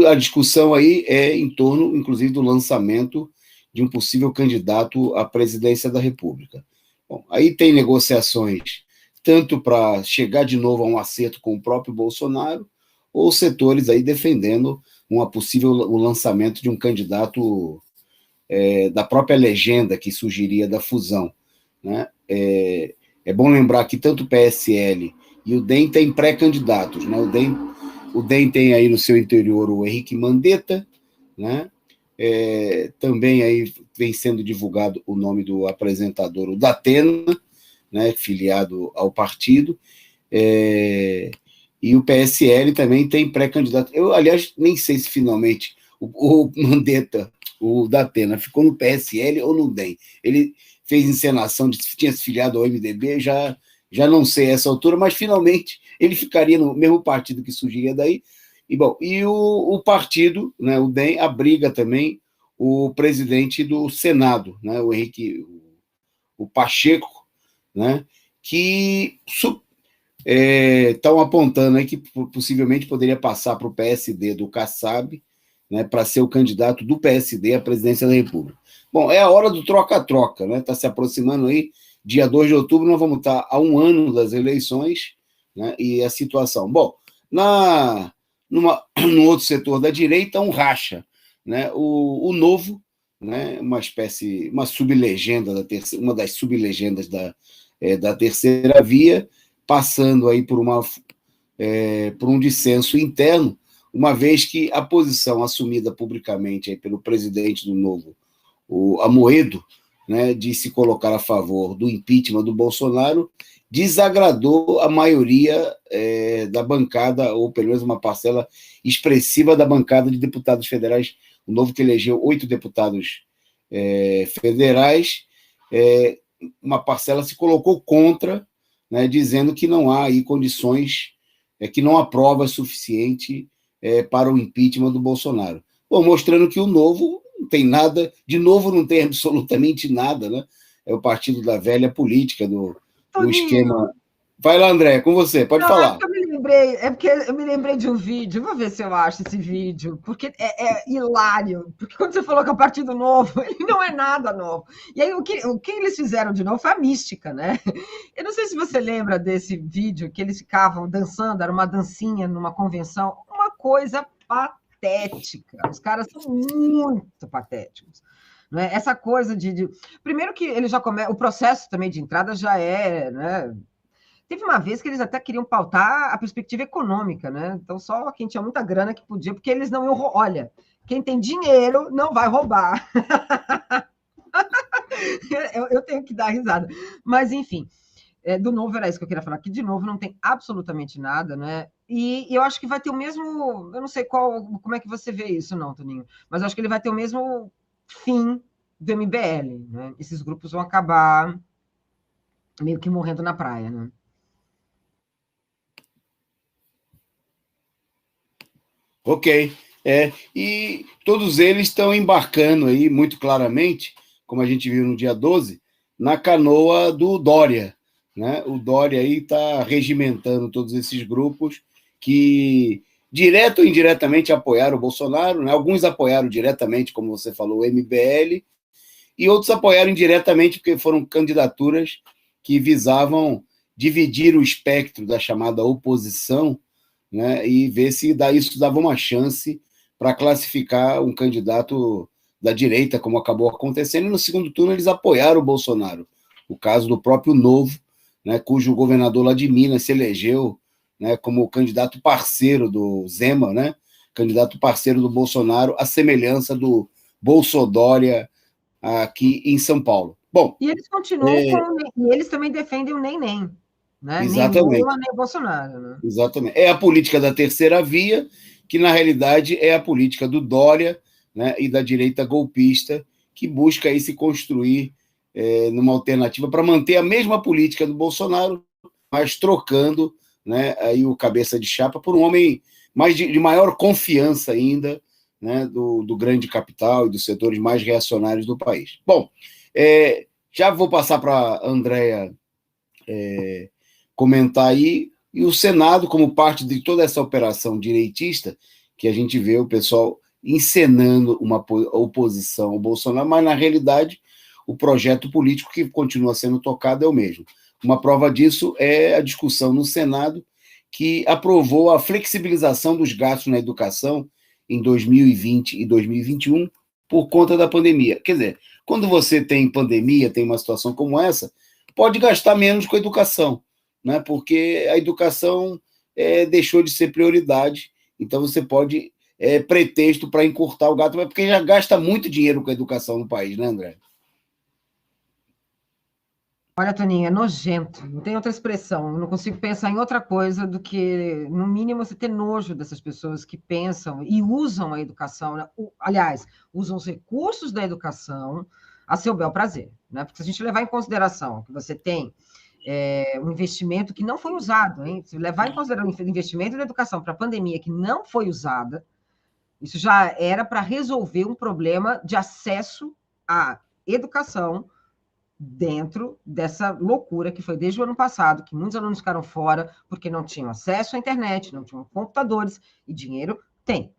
a discussão aí é em torno, inclusive, do lançamento de um possível candidato à presidência da República. Bom, aí tem negociações tanto para chegar de novo a um acerto com o próprio Bolsonaro, ou setores aí defendendo o lançamento de um candidato da própria legenda que surgiria da fusão, né? É bom lembrar que tanto o PSL e o DEM têm pré-candidatos, né? O DEM tem aí no seu interior o Henrique Mandetta, né? Também aí vem sendo divulgado o nome do apresentador, o Datena, né? Filiado ao partido, e o PSL também tem pré-candidato. Eu, aliás, nem sei se finalmente o Mandetta, o Datena, ficou no PSL ou no DEM. Ele fez encenação de que tinha se filiado ao MDB, já não sei a essa altura, mas finalmente ele ficaria no mesmo partido que surgiria daí. E o partido, né, o DEM, abriga também o presidente do Senado, né, o Henrique, o Pacheco, né, que estão apontando aí que possivelmente poderia passar para o PSD do Kassab, né, para ser o candidato do PSD à presidência da República. Bom, é a hora do troca-troca, né? Está se aproximando aí, dia 2 de outubro, nós vamos estar a um ano das eleições, né? E a situação. Bom, num outro setor da direita, um racha, né? O Novo, né? Uma sublegenda uma das sublegendas da terceira via, passando aí por um dissenso interno, uma vez que a posição assumida publicamente aí pelo presidente do Novo, o Amoedo, né, de se colocar a favor do impeachment do Bolsonaro, desagradou a maioria da bancada, ou pelo menos uma parcela expressiva da bancada de deputados federais, o Novo que elegeu 8 deputados federais, uma parcela se colocou contra, né, dizendo que não há aí condições, que não há prova suficiente para o impeachment do Bolsonaro. Bom, mostrando que o Novo não tem nada, de novo não tem absolutamente nada, né? É o partido da velha política, do esquema. Vai lá, André, com você, pode falar. É porque eu me lembrei de um vídeo, vou ver se eu acho esse vídeo, porque é hilário, porque quando você falou que é o Partido Novo, ele não é nada novo. E aí o que eles fizeram de novo foi a mística, né? Eu não sei se você lembra desse vídeo que eles ficavam dançando, era uma dancinha numa convenção, uma coisa patética. Os caras são muito patéticos. Não é? Essa coisa primeiro que ele já começa, o processo também de entrada já é, né? Teve uma vez que eles até queriam pautar a perspectiva econômica, né? Então, só quem tinha muita grana que podia, porque eles não iam. Olha, quem tem dinheiro não vai roubar. Eu tenho que dar risada. Mas, enfim, do novo era isso que eu queria falar, que de novo não tem absolutamente nada, né? E eu acho que vai ter o mesmo. Eu não sei como é que você vê isso, não, Toninho, mas eu acho que ele vai ter o mesmo fim do MBL, né? Esses grupos vão acabar meio que morrendo na praia, né? Ok. E todos eles estão embarcando aí, muito claramente, como a gente viu no dia 12, na canoa do Dória. Né? O Dória aí está regimentando todos esses grupos que, direto ou indiretamente, apoiaram o Bolsonaro. Né? Alguns apoiaram diretamente, como você falou, o MBL, e outros apoiaram indiretamente porque foram candidaturas que visavam dividir o espectro da chamada oposição, né, e ver se isso dava uma chance para classificar um candidato da direita, como acabou acontecendo, e no segundo turno eles apoiaram o Bolsonaro. O caso do próprio Novo, né, cujo governador lá de Minas se elegeu, né, como candidato parceiro do Zema, né, candidato parceiro do Bolsonaro, à semelhança do Bolsodória aqui em São Paulo. Bom, e eles continuam e eles também defendem o nem, né? Nem exatamente. Lula, nem Bolsonaro, né? Exatamente. É a política da terceira via, que na realidade é a política do Dória, né, e da direita golpista, que busca aí se construir numa alternativa para manter a mesma política do Bolsonaro, mas trocando, né, aí o cabeça de chapa por um homem mais de maior confiança ainda, né, do grande capital e dos setores mais reacionários do país. Bom, já vou passar para a Andréa comentar aí, e o Senado, como parte de toda essa operação direitista, que a gente vê o pessoal encenando uma oposição ao Bolsonaro, mas na realidade o projeto político que continua sendo tocado é o mesmo. Uma prova disso é a discussão no Senado, que aprovou a flexibilização dos gastos na educação em 2020 e 2021 por conta da pandemia. Quer dizer, quando você tem pandemia, tem uma situação como essa, pode gastar menos com a educação, né? Porque a educação deixou de ser prioridade, então você pode pretexto para encurtar o gasto, mas porque já gasta muito dinheiro com a educação no país, né, André? Olha, Toninho, é nojento, não tem outra expressão, eu não consigo pensar em outra coisa do que, no mínimo, você ter nojo dessas pessoas que pensam e usam a educação, né? Aliás, usam os recursos da educação a seu bel prazer, né? Porque se a gente levar em consideração que você tem um investimento que não foi usado, hein? Se levar em consideração o investimento da educação para a pandemia que não foi usada, isso já era para resolver um problema de acesso à educação dentro dessa loucura que foi desde o ano passado, que muitos alunos ficaram fora porque não tinham acesso à internet, não tinham computadores, e dinheiro tem.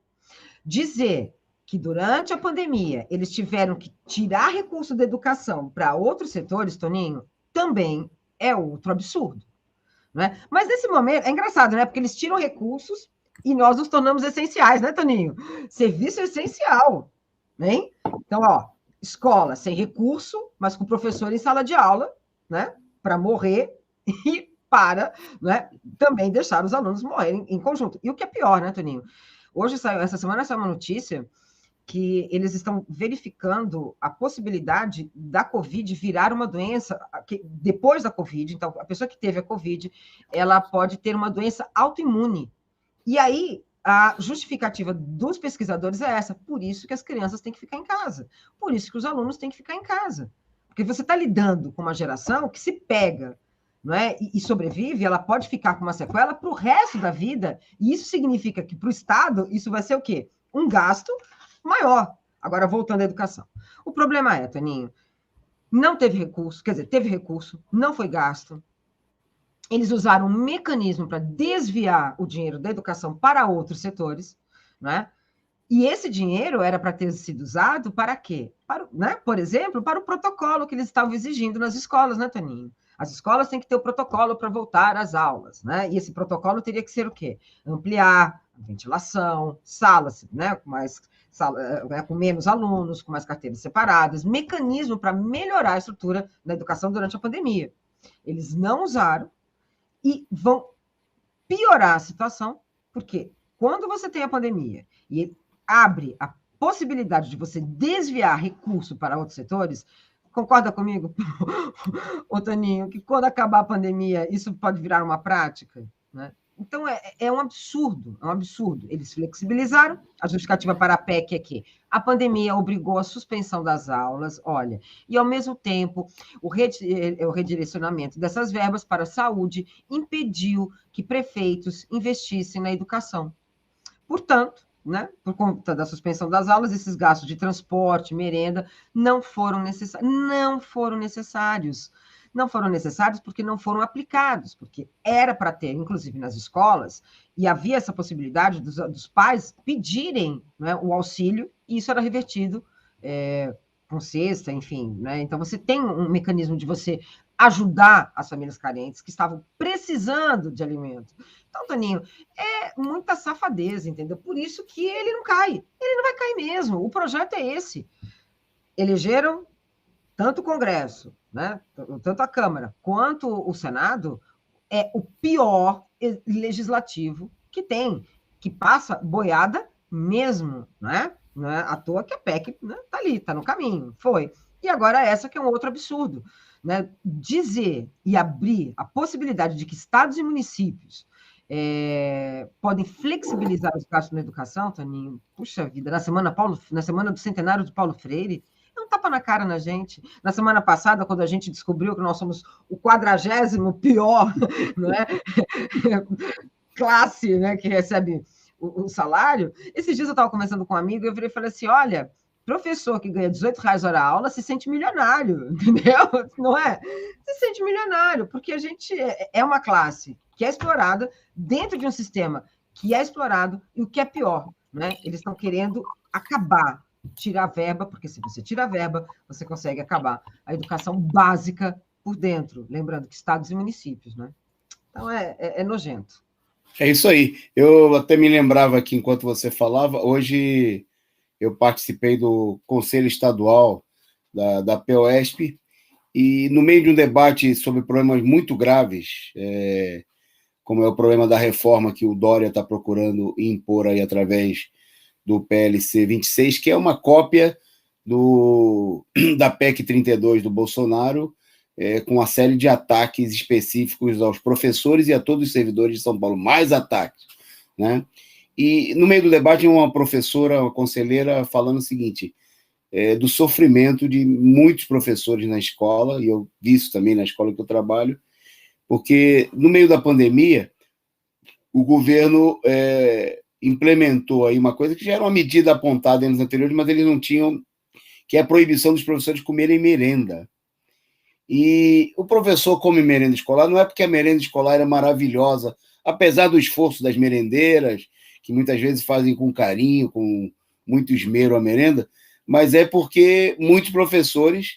Dizer que durante a pandemia eles tiveram que tirar recurso da educação para outros setores, Toninho, também é outro absurdo. Né? Mas nesse momento, é engraçado, né? Porque eles tiram recursos e nós nos tornamos essenciais, né, Toninho? Serviço essencial, né? Então, ó, escola sem recurso, mas com professor em sala de aula, né? Para morrer e para, né? Também deixar os alunos morrerem em conjunto. E o que é pior, né, Toninho? Hoje, essa semana, saiu uma notícia que eles estão verificando a possibilidade da Covid virar uma doença que, depois da Covid. Então, a pessoa que teve a Covid, ela pode ter uma doença autoimune. E aí, a justificativa dos pesquisadores é essa. Por isso que as crianças têm que ficar em casa. Por isso que os alunos têm que ficar em casa. Porque você está lidando com uma geração que se pega, não é? E sobrevive, ela pode ficar com uma sequela para o resto da vida. E isso significa que, para o Estado, isso vai ser o quê? Um gasto maior. Agora, voltando à educação. O problema é, Toninho, não teve recurso, quer dizer, teve recurso, não foi gasto. Eles usaram um mecanismo para desviar o dinheiro da educação para outros setores, né? E esse dinheiro era para ter sido usado para quê? Para, né? Por exemplo, para o protocolo que eles estavam exigindo nas escolas, né, Toninho? As escolas têm que ter o protocolo para voltar às aulas, né? E esse protocolo teria que ser o quê? Ampliar a ventilação, salas, né? Com menos alunos, com mais carteiras separadas, mecanismo para melhorar a estrutura da educação durante a pandemia. Eles não usaram, e vão piorar a situação, porque quando você tem a pandemia e abre a possibilidade de você desviar recurso para outros setores, concorda comigo, ô Toninho, que quando acabar a pandemia isso pode virar uma prática, né? Então, é um absurdo, é um absurdo. Eles flexibilizaram, a justificativa para a PEC é que a pandemia obrigou a suspensão das aulas, olha, e ao mesmo tempo o redirecionamento dessas verbas para a saúde impediu que prefeitos investissem na educação. Portanto, né, por conta da suspensão das aulas, esses gastos de transporte, merenda, não foram necessários. Não foram necessários porque não foram aplicados, porque era para ter, inclusive nas escolas, e havia essa possibilidade dos pais pedirem, né, o auxílio, e isso era revertido com cesta, enfim. Né? Então, você tem um mecanismo de você ajudar as famílias carentes que estavam precisando de alimento. Então, Toninho, é muita safadeza, entendeu? Por isso que ele não cai. Ele não vai cair mesmo. O projeto é esse. Elegeram tanto o Congresso, né, tanto a Câmara quanto o Senado, é o pior legislativo que tem, que passa boiada mesmo, né? Não é à toa que a PEC, né, tá ali, tá no caminho, foi. E agora essa que é um outro absurdo, né? Dizer e abrir a possibilidade de que estados e municípios podem flexibilizar os gastos na educação, Toninho, puxa vida, na semana do centenário de Paulo Freire, é um tapa na cara na gente. Na semana passada, quando a gente descobriu que nós somos o 40º pior, não é? classe, né, que recebe o salário, esses dias eu estava conversando com um amigo e eu virei e falei assim, olha, professor que ganha R$18 hora aula se sente milionário, entendeu? Não é? Se sente milionário, porque a gente é uma classe que é explorada dentro de um sistema que é explorado, e o que é pior, né? Eles estão querendo acabar, tirar verba, porque se você tira a verba, você consegue acabar a educação básica por dentro, lembrando que estados e municípios, né? Então é nojento. É isso aí. Eu até me lembrava aqui, enquanto você falava, hoje eu participei do Conselho Estadual da POESP, e no meio de um debate sobre problemas muito graves, como é o problema da reforma que o Dória está procurando impor aí através do PLC 26, que é uma cópia da PEC 32 do Bolsonaro, com uma série de ataques específicos aos professores e a todos os servidores de São Paulo, mais ataques, né? E no meio do debate, uma professora, uma conselheira, falando o seguinte, do sofrimento de muitos professores na escola, e eu vi isso também na escola que eu trabalho, porque no meio da pandemia, o governo implementou aí uma coisa que já era uma medida apontada em anos anteriores, mas eles não tinham, que é a proibição dos professores comerem merenda. E o professor come merenda escolar, não é porque a merenda escolar é maravilhosa, apesar do esforço das merendeiras, que muitas vezes fazem com carinho, com muito esmero a merenda, mas é porque muitos professores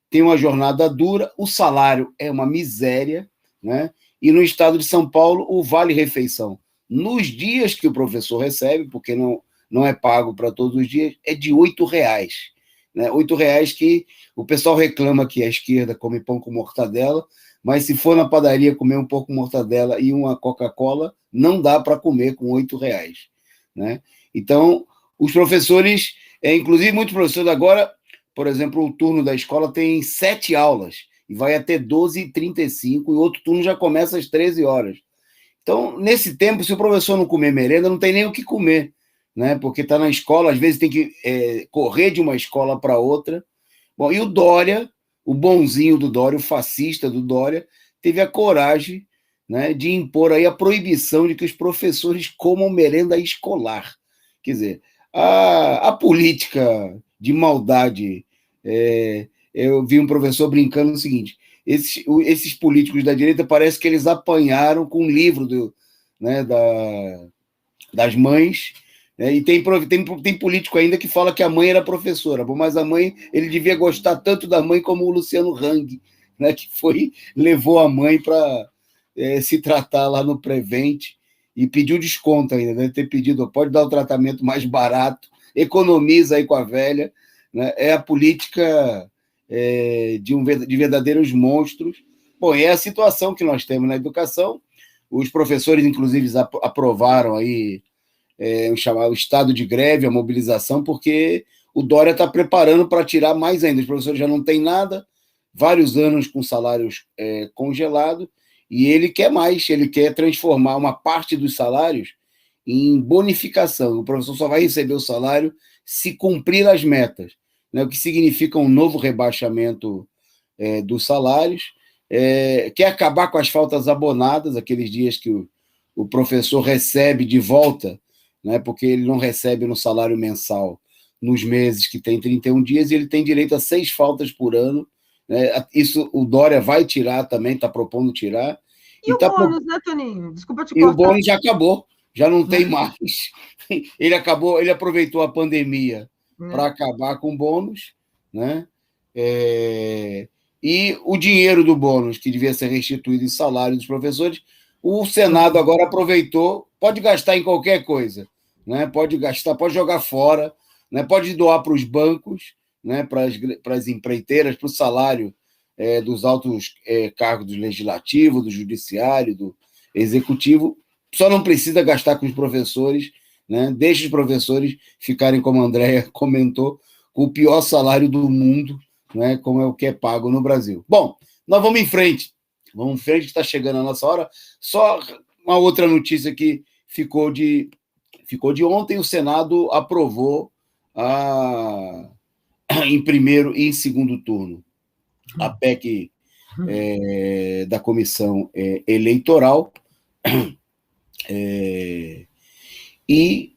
têm uma jornada dura, o salário é uma miséria, né? E no estado de São Paulo, o vale-refeição, nos dias que o professor recebe, porque não é pago para todos os dias, é de R$8. Né? R$8 que o pessoal reclama que a esquerda come pão com mortadela, mas se for na padaria comer um pão com mortadela e uma Coca-Cola, não dá para comer com R$8. Né? Então, os professores, inclusive muitos professores agora, por exemplo, o turno da escola tem 7 aulas, e vai até 12h35, e outro turno já começa às 13 horas. Então, nesse tempo, se o professor não comer merenda, não tem nem o que comer, né? Porque está na escola, às vezes tem que correr de uma escola para outra. Bom, e o Dória, o bonzinho do Dória, o fascista do Dória, teve a coragem, né, de impor aí a proibição de que os professores comam merenda escolar. Quer dizer, a política de maldade... eu vi um professor brincando o seguinte, esses políticos da direita parece que eles apanharam com um livro das mães, né? E tem político ainda que fala que a mãe era professora, mas a mãe, ele devia gostar tanto da mãe como o Luciano Hang, né, que levou a mãe para se tratar lá no Prevent e pediu desconto ainda, deve ter pedido, pode dar o tratamento mais barato, economiza aí com a velha, né? É a política de verdadeiros monstros, Bom, é a situação que nós temos na educação. Os professores, inclusive, aprovaram aí o estado de greve, a mobilização, porque o Dória está preparando para tirar mais ainda. Os professores já não têm nada, vários anos com salários congelados, e ele quer mais, ele quer transformar uma parte dos salários em bonificação. O professor só vai receber o salário se cumprir as metas, né? O que significa um novo rebaixamento dos salários. Quer acabar com as faltas abonadas, aqueles dias que o professor recebe de volta, né? Porque ele não recebe no salário mensal nos meses que tem 31 dias, e ele tem direito a 6 faltas por ano, né? Isso o Dória vai tirar também, está propondo tirar. E o bônus, né, Toninho? Desculpa te cortar. E o bônus já acabou, já não tem mais. Ele aproveitou a pandemia para acabar com o bônus, né? E o dinheiro do bônus, que devia ser restituído em salário dos professores, o Senado agora aproveitou, pode gastar em qualquer coisa, né? Pode gastar, pode jogar fora, né? Pode doar para os bancos, né? Para as empreiteiras, para o salário dos altos cargos do legislativo, do judiciário, do executivo. Só não precisa gastar com os professores, né? Deixa os professores ficarem, como a Andréia comentou, com o pior salário do mundo, né? Como é o que é pago no Brasil. Bom, nós vamos em frente. Vamos em frente, que está chegando a nossa hora. Só uma outra notícia que ficou de ontem: o Senado aprovou em primeiro e em segundo turno a PEC da comissão eleitoral, e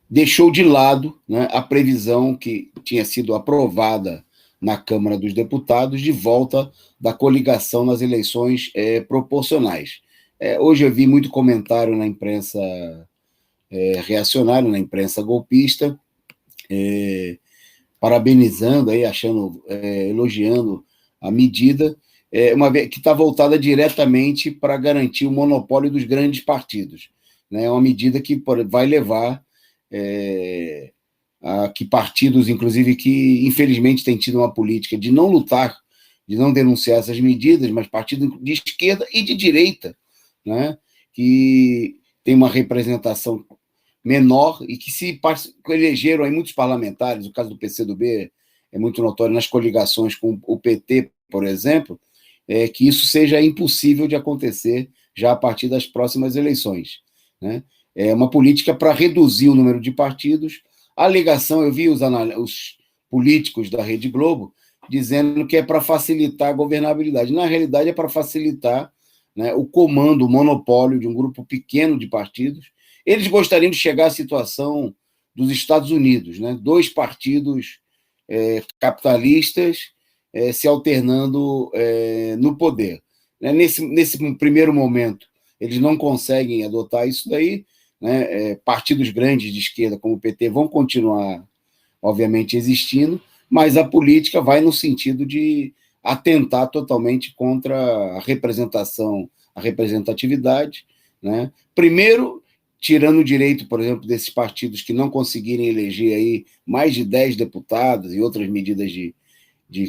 deixou de lado, né, a previsão que tinha sido aprovada na Câmara dos Deputados de volta da coligação nas eleições proporcionais. Hoje eu vi muito comentário na imprensa reacionária, na imprensa golpista, parabenizando, aí, elogiando a medida, uma vez que está voltada diretamente para garantir o monopólio dos grandes partidos. É uma medida que vai levar a que partidos, inclusive, que infelizmente têm tido uma política de não lutar, de não denunciar essas medidas, mas partidos de esquerda e de direita, né, que tem uma representação menor e que se elegeram aí muitos parlamentares. O caso do PCdoB é muito notório nas coligações com o PT, por exemplo, que isso seja impossível de acontecer já a partir das próximas eleições, né? É uma política para reduzir o número de partidos. A alegação, eu vi os políticos da Rede Globo dizendo que é para facilitar a governabilidade. Na realidade, é para facilitar, né, o comando, o monopólio de um grupo pequeno de partidos. Eles gostariam de chegar à situação dos Estados Unidos, né? 2 partidos capitalistas se alternando no poder. Nesse primeiro momento, eles não conseguem adotar isso daí, né? Partidos grandes de esquerda, como o PT, vão continuar, obviamente, existindo, mas a política vai no sentido de atentar totalmente contra a representatividade, né? Primeiro, tirando o direito, por exemplo, desses partidos que não conseguirem eleger aí mais de 10 deputados e outras medidas de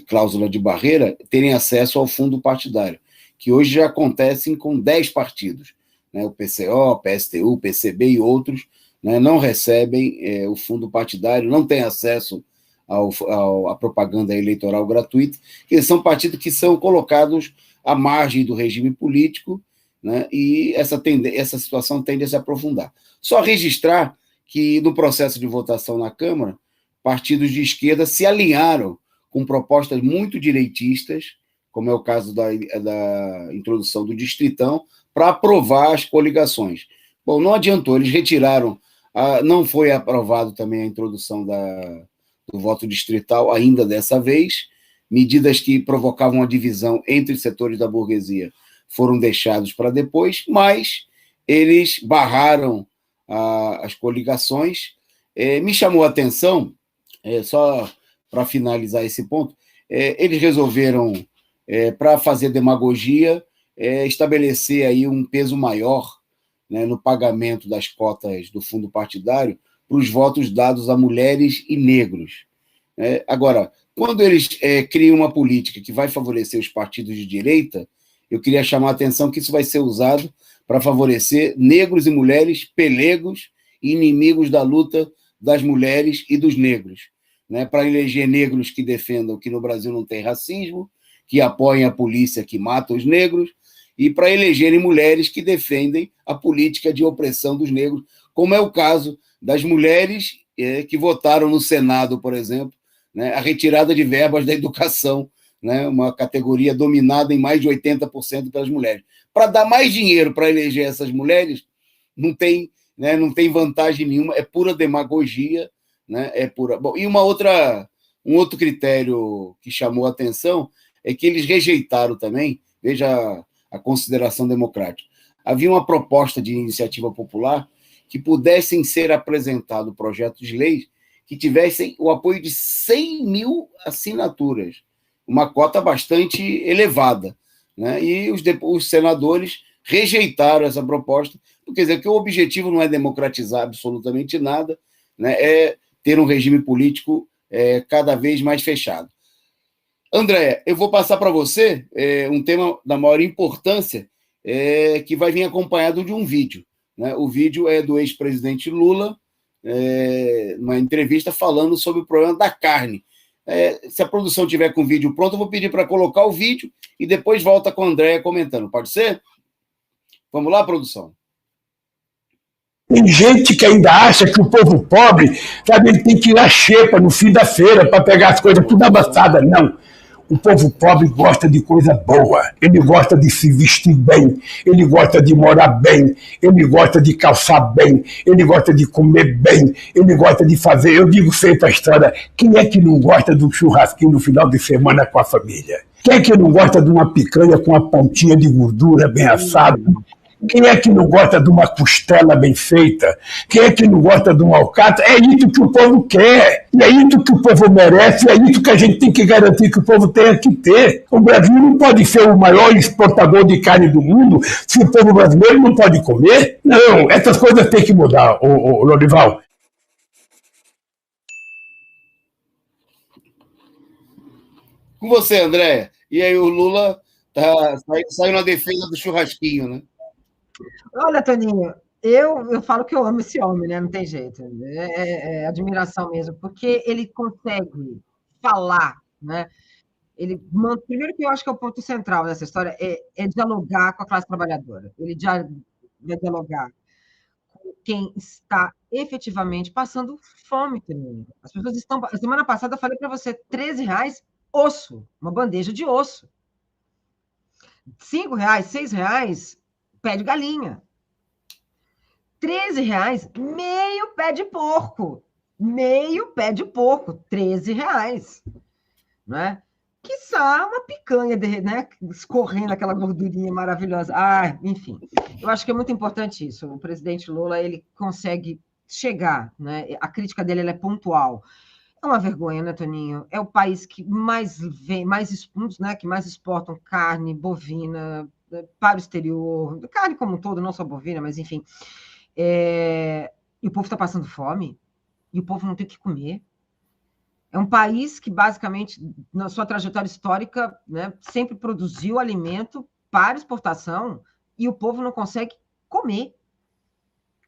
cláusula de barreira, terem acesso ao fundo partidário, que hoje já acontecem com 10 partidos, né? O PCO, PSTU, PCB e outros, né, não recebem o fundo partidário, não têm acesso à propaganda eleitoral gratuita, que são partidos que são colocados à margem do regime político, né, e essa situação tende a se aprofundar. Só registrar que, no processo de votação na Câmara, partidos de esquerda se alinharam com propostas muito direitistas, como é o caso da introdução do Distritão, para aprovar as coligações. Bom, não adiantou, eles retiraram, não foi aprovado também a introdução do voto distrital ainda dessa vez. Medidas que provocavam a divisão entre setores da burguesia foram deixados para depois, mas eles barraram as coligações. Me chamou a atenção, só para finalizar esse ponto, eles resolveram, para fazer demagogia, estabelecer aí um peso maior, né, no pagamento das cotas do fundo partidário para os votos dados a mulheres e negros. Agora, quando eles criam uma política que vai favorecer os partidos de direita, eu queria chamar a atenção que isso vai ser usado para favorecer negros e mulheres pelegos e inimigos da luta das mulheres e dos negros, né? Para eleger negros que defendam que no Brasil não tem racismo, que apoiem a polícia que mata os negros, e para elegerem mulheres que defendem a política de opressão dos negros, como é o caso das mulheres que votaram no Senado, por exemplo, né, a retirada de verbas da educação, né, uma categoria dominada em mais de 80% pelas mulheres. Para dar mais dinheiro para eleger essas mulheres, não tem, né, não tem vantagem nenhuma, é pura demagogia, né, é pura... Bom, e um outro critério que chamou a atenção é que eles rejeitaram também, veja a consideração democrática, havia uma proposta de iniciativa popular que pudessem ser apresentados projetos de lei que tivessem o apoio de 100 mil assinaturas, uma cota bastante elevada, né? E os senadores rejeitaram essa proposta, quer dizer que o objetivo não é democratizar absolutamente nada, né? É ter um regime político cada vez mais fechado. André, eu vou passar para você um tema da maior importância, que vai vir acompanhado de um vídeo, né? O vídeo é do ex-presidente Lula, uma entrevista falando sobre o problema da carne. Se a produção tiver com o vídeo pronto, eu vou pedir para colocar o vídeo e depois volta com a Andréa comentando. Pode ser? Vamos lá, produção? Tem gente que ainda acha que o povo pobre, sabe, ele tem que ir à xepa no fim da feira para pegar as coisas tudo amassadas. Não. O povo pobre gosta de coisa boa, ele gosta de se vestir bem, ele gosta de morar bem, ele gosta de calçar bem, ele gosta de comer bem, ele gosta de fazer... Eu digo sempre a história, quem é que não gosta de um churrasquinho no final de semana com a família? Quem é que não gosta de uma picanha com uma pontinha de gordura bem assada? Quem é que não gosta de uma costela bem feita? Quem é que não gosta de um alcatra? É isso que o povo quer, e é isso que o povo merece, é isso que a gente tem que garantir que o povo tenha que ter. O Brasil não pode ser o maior exportador de carne do mundo se o povo brasileiro não pode comer. Não, essas coisas têm que mudar, Lorival. Com você, André. E aí o Lula saiu na defesa do churrasquinho, né? Olha, Toninho, eu falo que eu amo esse homem, né? Não tem jeito. É admiração mesmo, porque ele consegue falar, né? Primeiro que eu acho que é o ponto central dessa história é dialogar com a classe trabalhadora. Ele vai dialogar com quem está efetivamente passando fome, Toninho. As pessoas estão... A semana passada eu falei para você, R$13, osso, uma bandeja de osso. R$5, R$6, pé de galinha. R$13, meio pé de porco. Meio pé de porco, R$13. Né? Quiçá uma picanha, né? Escorrendo aquela gordurinha maravilhosa. Enfim, eu acho que é muito importante isso. O presidente Lula, ele consegue chegar, né? A crítica dele ela é pontual. É uma vergonha, né, Toninho? É o país que mais né, que mais exportam carne bovina para o exterior, carne como um todo, não só bovina, mas enfim. E o povo está passando fome, e o povo não tem o que comer. É um país que, basicamente, na sua trajetória histórica, né, sempre produziu alimento para exportação, e o povo não consegue comer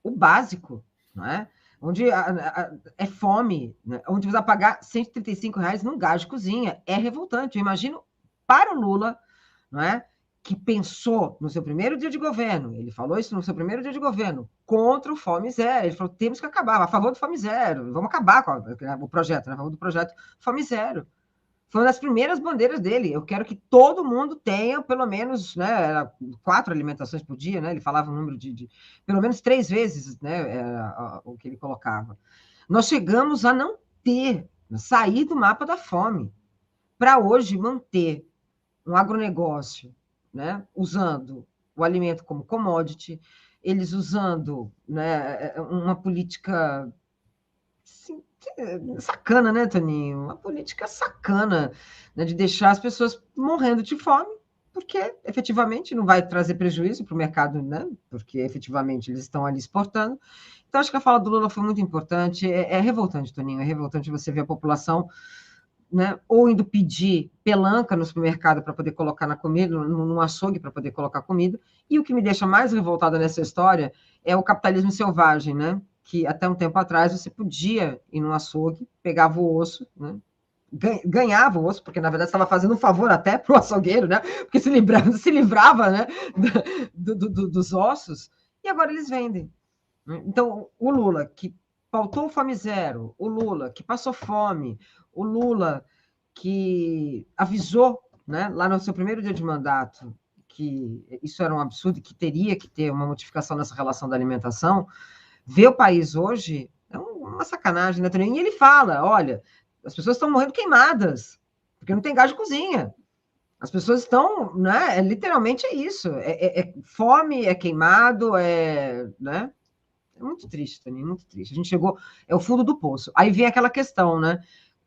o básico, não é? Onde é fome, né? Onde você vai pagar R$135 num gás de cozinha. É revoltante. Eu imagino para o Lula, não é? Que pensou no seu primeiro dia de governo, ele falou isso no seu primeiro dia de governo, contra o Fome Zero. Ele falou, temos que acabar, a favor do Fome Zero, vamos acabar com o projeto, né? A favor do projeto Fome Zero. Foi uma das primeiras bandeiras dele. Eu quero que todo mundo tenha, pelo menos, né, 4 alimentações por dia, né? Ele falava um número de pelo menos 3 vezes, né, o que ele colocava. Nós chegamos a não ter, sair do mapa da fome, para hoje manter um agronegócio, né, usando o alimento como commodity, eles usando, né, uma política... Assim, sacana, né, Toninho? Uma política sacana, né, de deixar as pessoas morrendo de fome, porque efetivamente não vai trazer prejuízo para o mercado, né? Porque efetivamente eles estão ali exportando. Então, acho que a fala do Lula foi muito importante. É revoltante, Toninho, é revoltante você ver a população né, ou indo pedir pelanca no supermercado para poder colocar na comida, num açougue para poder colocar comida. E o que me deixa mais revoltada nessa história é o capitalismo selvagem, né? Que até um tempo atrás você podia ir num açougue, pegava o osso, né? Ganhava o osso, porque na verdade estava fazendo um favor até para o açougueiro, né? Porque se livrava, né? Dos ossos, e agora eles vendem. Então, o Lula, que pautou o Fome Zero, o Lula, que passou fome, o Lula, que avisou, né, lá no seu primeiro dia de mandato, que isso era um absurdo, que teria que ter uma modificação nessa relação da alimentação, ver o país hoje é uma sacanagem, né, Toninho? E ele fala, olha, as pessoas estão morrendo queimadas, porque não tem gás de cozinha. As pessoas estão, né, literalmente é isso, é fome, é queimado, né? É muito triste, Toninho, muito triste. A gente chegou, é o fundo do poço. Aí vem aquela questão, né?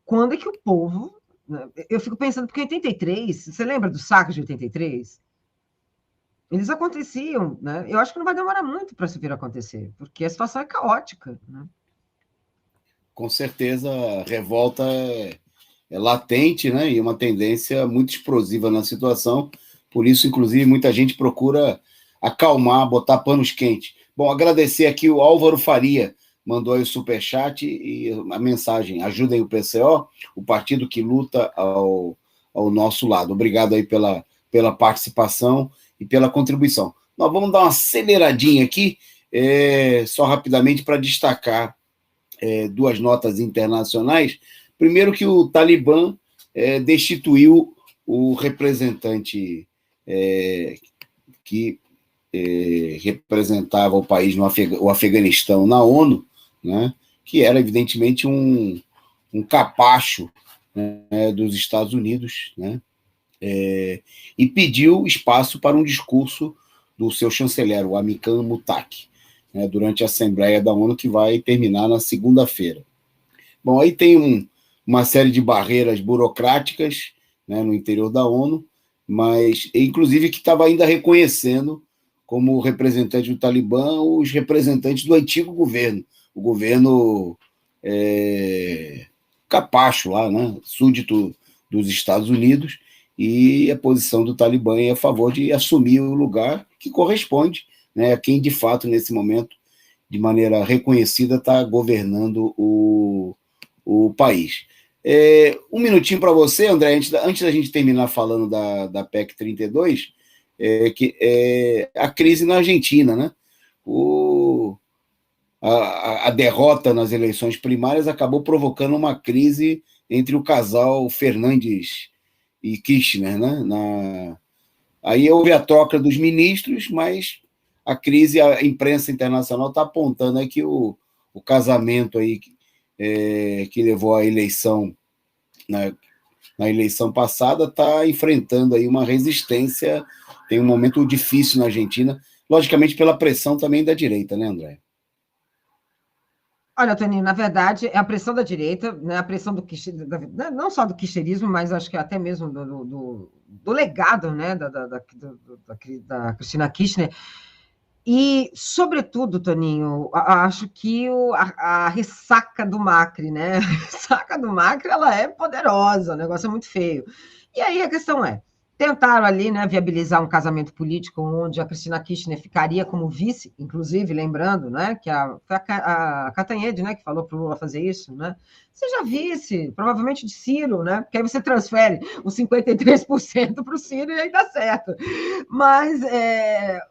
Quando é que o povo... Né? Eu fico pensando, porque em 83, você lembra dos sacos de 83? Eles aconteciam, né? Eu acho que não vai demorar muito para isso vir a acontecer, porque a situação é caótica, né? Com certeza, a revolta é latente, né? E uma tendência muito explosiva na situação. Por isso, inclusive, muita gente procura acalmar, botar panos quentes. Bom, agradecer aqui o Álvaro Faria, mandou aí o superchat e a mensagem: ajudem o PCO, o partido que luta ao nosso lado. Obrigado aí pela participação e pela contribuição. Nós vamos dar uma aceleradinha aqui, só rapidamente para destacar duas notas internacionais. Primeiro que o Talibã destituiu o representante que representava o país, o Afeganistão, na ONU, né, que era, evidentemente, um capacho, né, dos Estados Unidos, né, e pediu espaço para um discurso do seu chanceler, o Amikan Muttaqi, né, durante a Assembleia da ONU, que vai terminar na segunda-feira. Bom, aí tem uma série de barreiras burocráticas, né, no interior da ONU, mas, inclusive, que estava ainda reconhecendo como representante do Talibã os representantes do antigo governo, o governo capacho lá, né, súdito dos Estados Unidos, e a posição do Talibã é a favor de assumir o lugar que corresponde, né, a quem, de fato, nesse momento, de maneira reconhecida, está governando o país. Um minutinho para você, André, antes da gente terminar falando da PEC 32, que é a crise na Argentina, né? A derrota nas eleições primárias acabou provocando uma crise entre o casal Fernandes e Kirchner, né? Aí houve a troca dos ministros, mas a crise, a imprensa internacional está apontando aí que o casamento aí, que levou à eleição, na eleição passada, está enfrentando aí uma resistência, tem um momento difícil na Argentina, logicamente pela pressão também da direita, né, André? Olha, Toninho, na verdade, é a pressão da direita, né, a pressão não só do kirchnerismo, mas acho que até mesmo do legado, né, da Cristina Kirchner. E, sobretudo, Toninho, acho que a ressaca do Macri, né? A ressaca do Macri, ela é poderosa, o negócio é muito feio. E aí a questão é, tentaram ali, né, viabilizar um casamento político onde a Cristina Kirchner ficaria como vice, inclusive, lembrando, né, que foi a Catanhede, né, que falou para o Lula fazer isso, né? Seja vice, provavelmente de Ciro, né? Porque aí você transfere os 53% para o Ciro e aí dá certo. Mas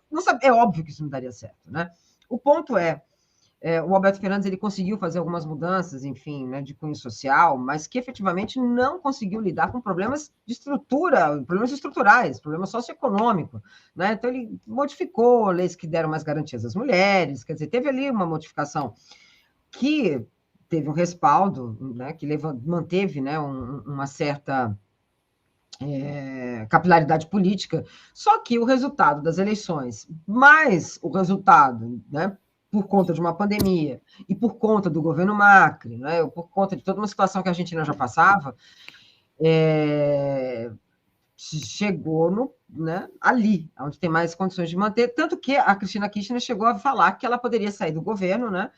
não sabe, é óbvio que isso não daria certo, né? O ponto o Alberto Fernandes ele conseguiu fazer algumas mudanças, enfim, né, de cunho social, mas que efetivamente não conseguiu lidar com problemas de estrutura, problemas estruturais, problemas socioeconômicos, né? Então ele modificou leis que deram mais garantias às mulheres, quer dizer, teve ali uma modificação que teve um respaldo, né, que manteve, né, uma certa capilaridade política, só que o resultado das eleições, mais o resultado, né, por conta de uma pandemia e por conta do governo Macri, né, por conta de toda uma situação que a Argentina já passava, chegou né, ali, onde tem mais condições de manter, tanto que a Cristina Kirchner chegou a falar que ela poderia sair do governo, né,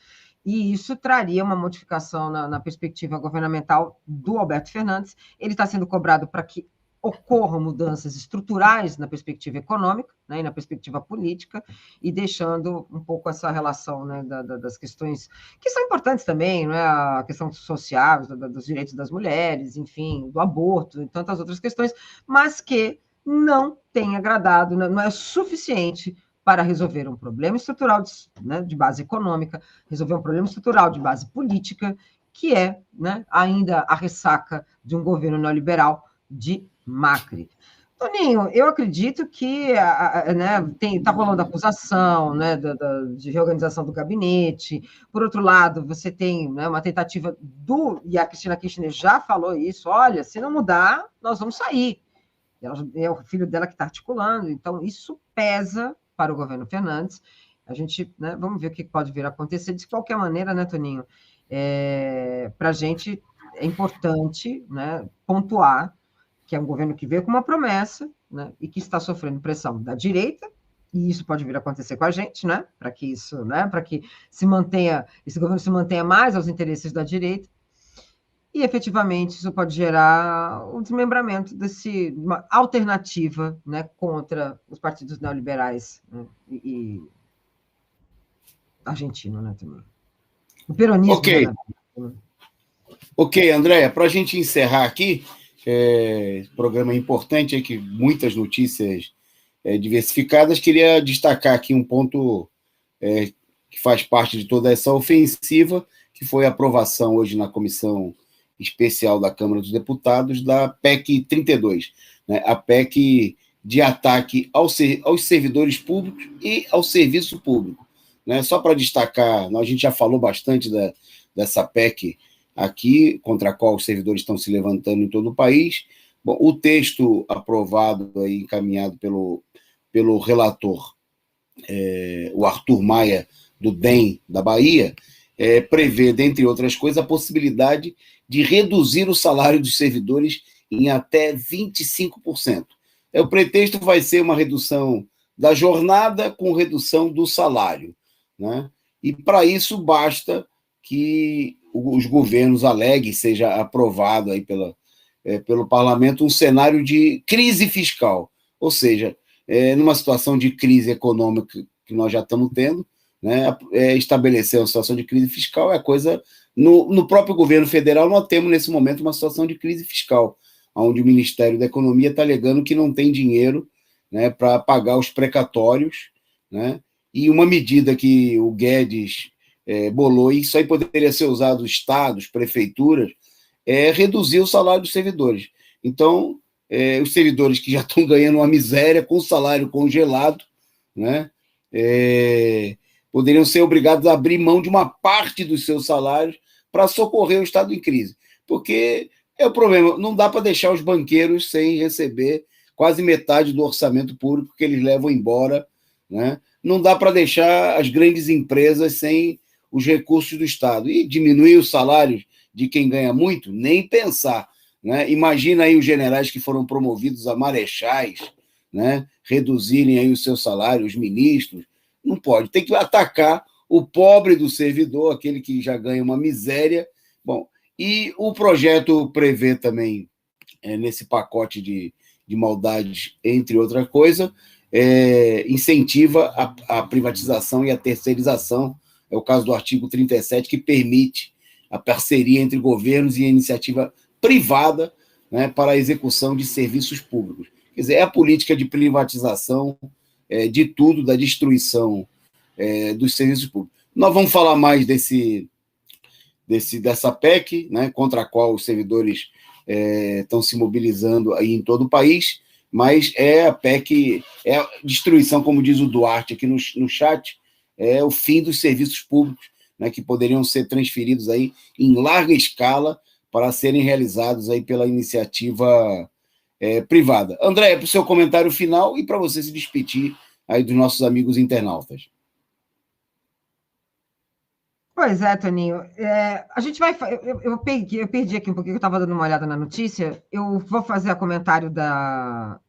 e isso traria uma modificação na perspectiva governamental do Alberto Fernandes. Ele está sendo cobrado para que ocorram mudanças estruturais na perspectiva econômica, né, e na perspectiva política, e deixando um pouco essa relação, né, das questões que são importantes também, né, a questão social, dos direitos das mulheres, enfim, do aborto e tantas outras questões, mas que não tem agradado, não é suficiente para resolver um problema estrutural né, de base econômica, resolver um problema estrutural de base política, que é, né, ainda a ressaca de um governo neoliberal de Macri. Toninho, eu acredito que né, está rolando acusação, né, de reorganização do gabinete. Por outro lado, você tem, né, uma tentativa e a Cristina Kirchner já falou isso, olha, se não mudar, nós vamos sair. É o filho dela que está articulando, então isso pesa para o governo Fernandes. A gente, né, vamos ver o que pode vir a acontecer. De qualquer maneira, né, Toninho, para a gente é importante, né, pontuar que é um governo que veio com uma promessa, né, e que está sofrendo pressão da direita, e isso pode vir a acontecer com a gente, né, para que isso, né, para que esse governo se mantenha mais aos interesses da direita, e efetivamente isso pode gerar um desmembramento uma alternativa, né, contra os partidos neoliberais, né, e argentino, né, também. O peronismo. Ok, né? Ok, Andréia, para a gente encerrar aqui, programa importante, que muitas notícias diversificadas, queria destacar aqui um ponto que faz parte de toda essa ofensiva, que foi a aprovação hoje na Comissão Especial da Câmara dos Deputados da PEC 32, né, a PEC de ataque aos servidores públicos e ao serviço público. Né? Só para destacar, a gente já falou bastante dessa PEC aqui, contra a qual os servidores estão se levantando em todo o país. Bom, o texto aprovado, aí, encaminhado pelo relator, o Arthur Maia, do DEM da Bahia, prevê, dentre outras coisas, a possibilidade de reduzir o salário dos servidores em até 25%. O pretexto vai ser uma redução da jornada com redução do salário. Né? E, para isso, basta que os governos aleguem, seja aprovado aí pelo parlamento, um cenário de crise fiscal. Ou seja, numa situação de crise econômica que nós já estamos tendo, né, estabelecer uma situação de crise fiscal é coisa... No próprio governo federal, nós temos, nesse momento, uma situação de crise fiscal, onde o Ministério da Economia está alegando que não tem dinheiro, né, para pagar os precatórios, né, e uma medida que o Guedes bolou, e isso aí poderia ser usado estados, prefeituras, reduzir o salário dos servidores. Então, os servidores que já estão ganhando uma miséria com o salário congelado, né, poderiam ser obrigados a abrir mão de uma parte dos seus salários para socorrer o Estado em crise. Porque é o problema, não dá para deixar os banqueiros sem receber quase metade do orçamento público que eles levam embora, né? Não dá para deixar as grandes empresas sem os recursos do Estado. E diminuir os salários de quem ganha muito, nem pensar. Né? Imagina aí os generais que foram promovidos a marechais, né? Reduzirem aí o seu salário, os ministros. Não pode, tem que atacar o pobre do servidor, aquele que já ganha uma miséria. Bom, e o projeto prevê também, nesse pacote de maldades, entre outra coisa, incentiva a privatização e a terceirização. É o caso do artigo 37, que permite a parceria entre governos e a iniciativa privada, né, para a execução de serviços públicos. Quer dizer, é a política de privatização de tudo, da destruição dos serviços públicos. Nós vamos falar mais dessa PEC, né, contra a qual os servidores estão se mobilizando aí em todo o país, mas a PEC, a destruição, como diz o Duarte aqui no chat, é o fim dos serviços públicos, né, que poderiam ser transferidos aí em larga escala para serem realizados aí pela iniciativa privada. André, para o seu comentário final e para você se despedir aí dos nossos amigos internautas. Pois é, Toninho. A gente vai... Eu perdi aqui um pouquinho, eu estava dando uma olhada na notícia. Eu vou fazer o comentário da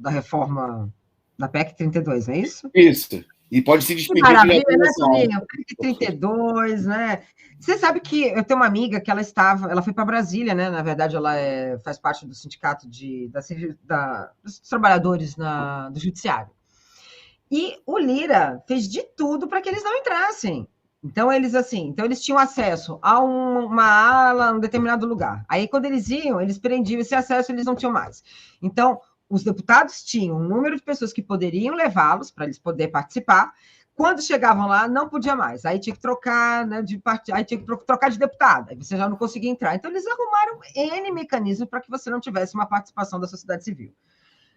reforma da PEC 32, não é isso? Isso. E pode se Que despedir de maravilha, né, realização. Toninho? PEC 32, né? Você sabe que eu tenho uma amiga que ela foi para Brasília, né? Na verdade, ela faz parte do sindicato dos trabalhadores do judiciário. E o Lira fez de tudo para que eles não entrassem. Então eles tinham acesso a uma ala, um determinado lugar. Aí, quando eles iam, eles prendiam esse acesso, eles não tinham mais. Então, os deputados tinham um número de pessoas que poderiam levá-los para eles poderem participar. Quando chegavam lá, não podia mais. Aí tinha que trocar, né, aí tinha que trocar de deputado. Aí você já não conseguia entrar. Então, eles arrumaram N mecanismos para que você não tivesse uma participação da sociedade civil.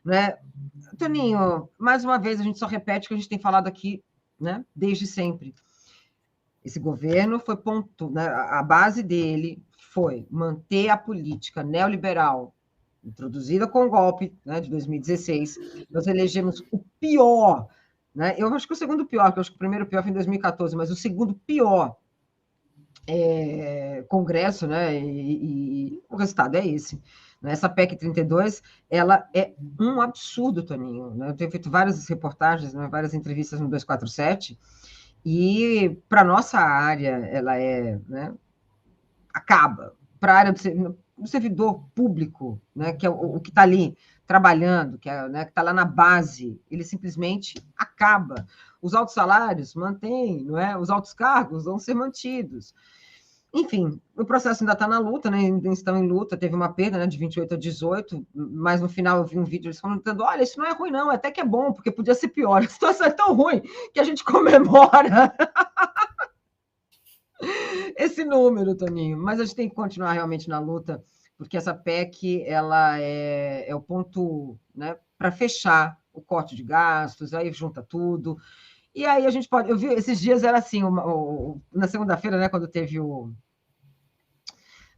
Né? Toninho, mais uma vez, a gente só repete o que a gente tem falado aqui, né, desde sempre. Esse governo foi né, a base dele foi manter a política neoliberal introduzida com o golpe, né, de 2016. Nós elegemos o pior, né? Eu acho que o segundo pior, que eu acho que o primeiro pior foi em 2014, mas o segundo pior Congresso, né? E o resultado é esse. Essa PEC 32, ela é um absurdo, Toninho. Né? Eu tenho feito várias reportagens, né, várias entrevistas no 247, e para a nossa área, ela né, acaba. Para a área do servidor público, né, que é o que está ali trabalhando, né, que está lá na base, ele simplesmente acaba. Os altos salários mantêm, não é? Os altos cargos vão ser mantidos. Enfim, o processo ainda está na luta, né? Ainda estão em luta, teve uma perda, né, de 28 a 18, mas no final eu vi um vídeo eles comentando, olha, isso não é ruim não, até que é bom, porque podia ser pior. A situação é tão ruim que a gente comemora esse número, Toninho. Mas a gente tem que continuar realmente na luta, porque essa PEC, ela é o ponto, né, para fechar o corte de gastos, aí junta tudo. E aí a gente pode... Eu vi, esses dias era assim, na segunda-feira, né, quando teve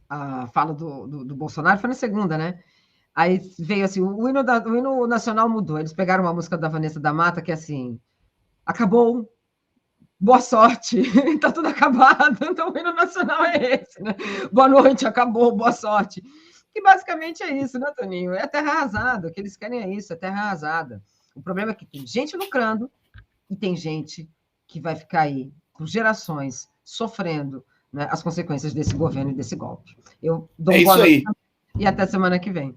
a fala do Bolsonaro, foi na segunda, né? Aí veio assim, o hino nacional mudou. Eles pegaram uma música da Vanessa da Mata, que é assim, acabou, boa sorte, tá tudo acabado. Então o hino nacional é esse, né? Boa noite, acabou, boa sorte. Que basicamente é isso, né, Toninho? É a terra arrasada, o que eles querem é isso, é terra arrasada. O problema é que tem gente lucrando e tem gente que vai ficar aí por gerações sofrendo, né, as consequências desse governo e desse golpe. Eu dou boa noite e até semana que vem.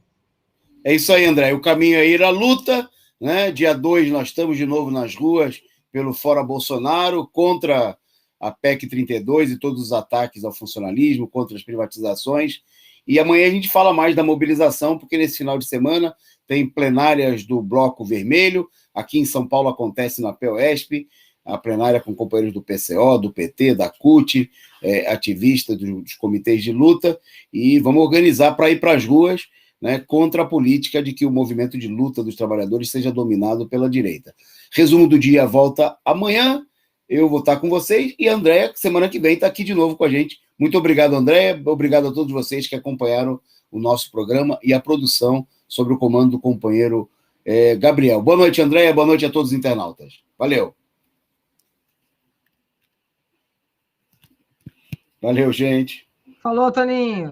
É isso aí, André. O caminho é ir à luta, né? Dia 2 nós estamos de novo nas ruas pelo Fora Bolsonaro, contra a PEC 32 e todos os ataques ao funcionalismo, contra as privatizações. E amanhã a gente fala mais da mobilização, porque nesse final de semana tem plenárias do Bloco Vermelho. Aqui em São Paulo acontece na PEOESP, a plenária com companheiros do PCO, do PT, da CUT, ativistas dos comitês de luta, e vamos organizar para ir para as ruas, né, contra a política de que o movimento de luta dos trabalhadores seja dominado pela direita. Resumo do dia volta amanhã. Eu vou estar com vocês e a Andréia, semana que vem, está aqui de novo com a gente. Muito obrigado, Andréia. Obrigado a todos vocês que acompanharam o nosso programa e a produção sob o comando do companheiro Gabriel. Boa noite, Andréia. Boa noite a todos os internautas. Valeu. Valeu, gente. Falou, Toninho.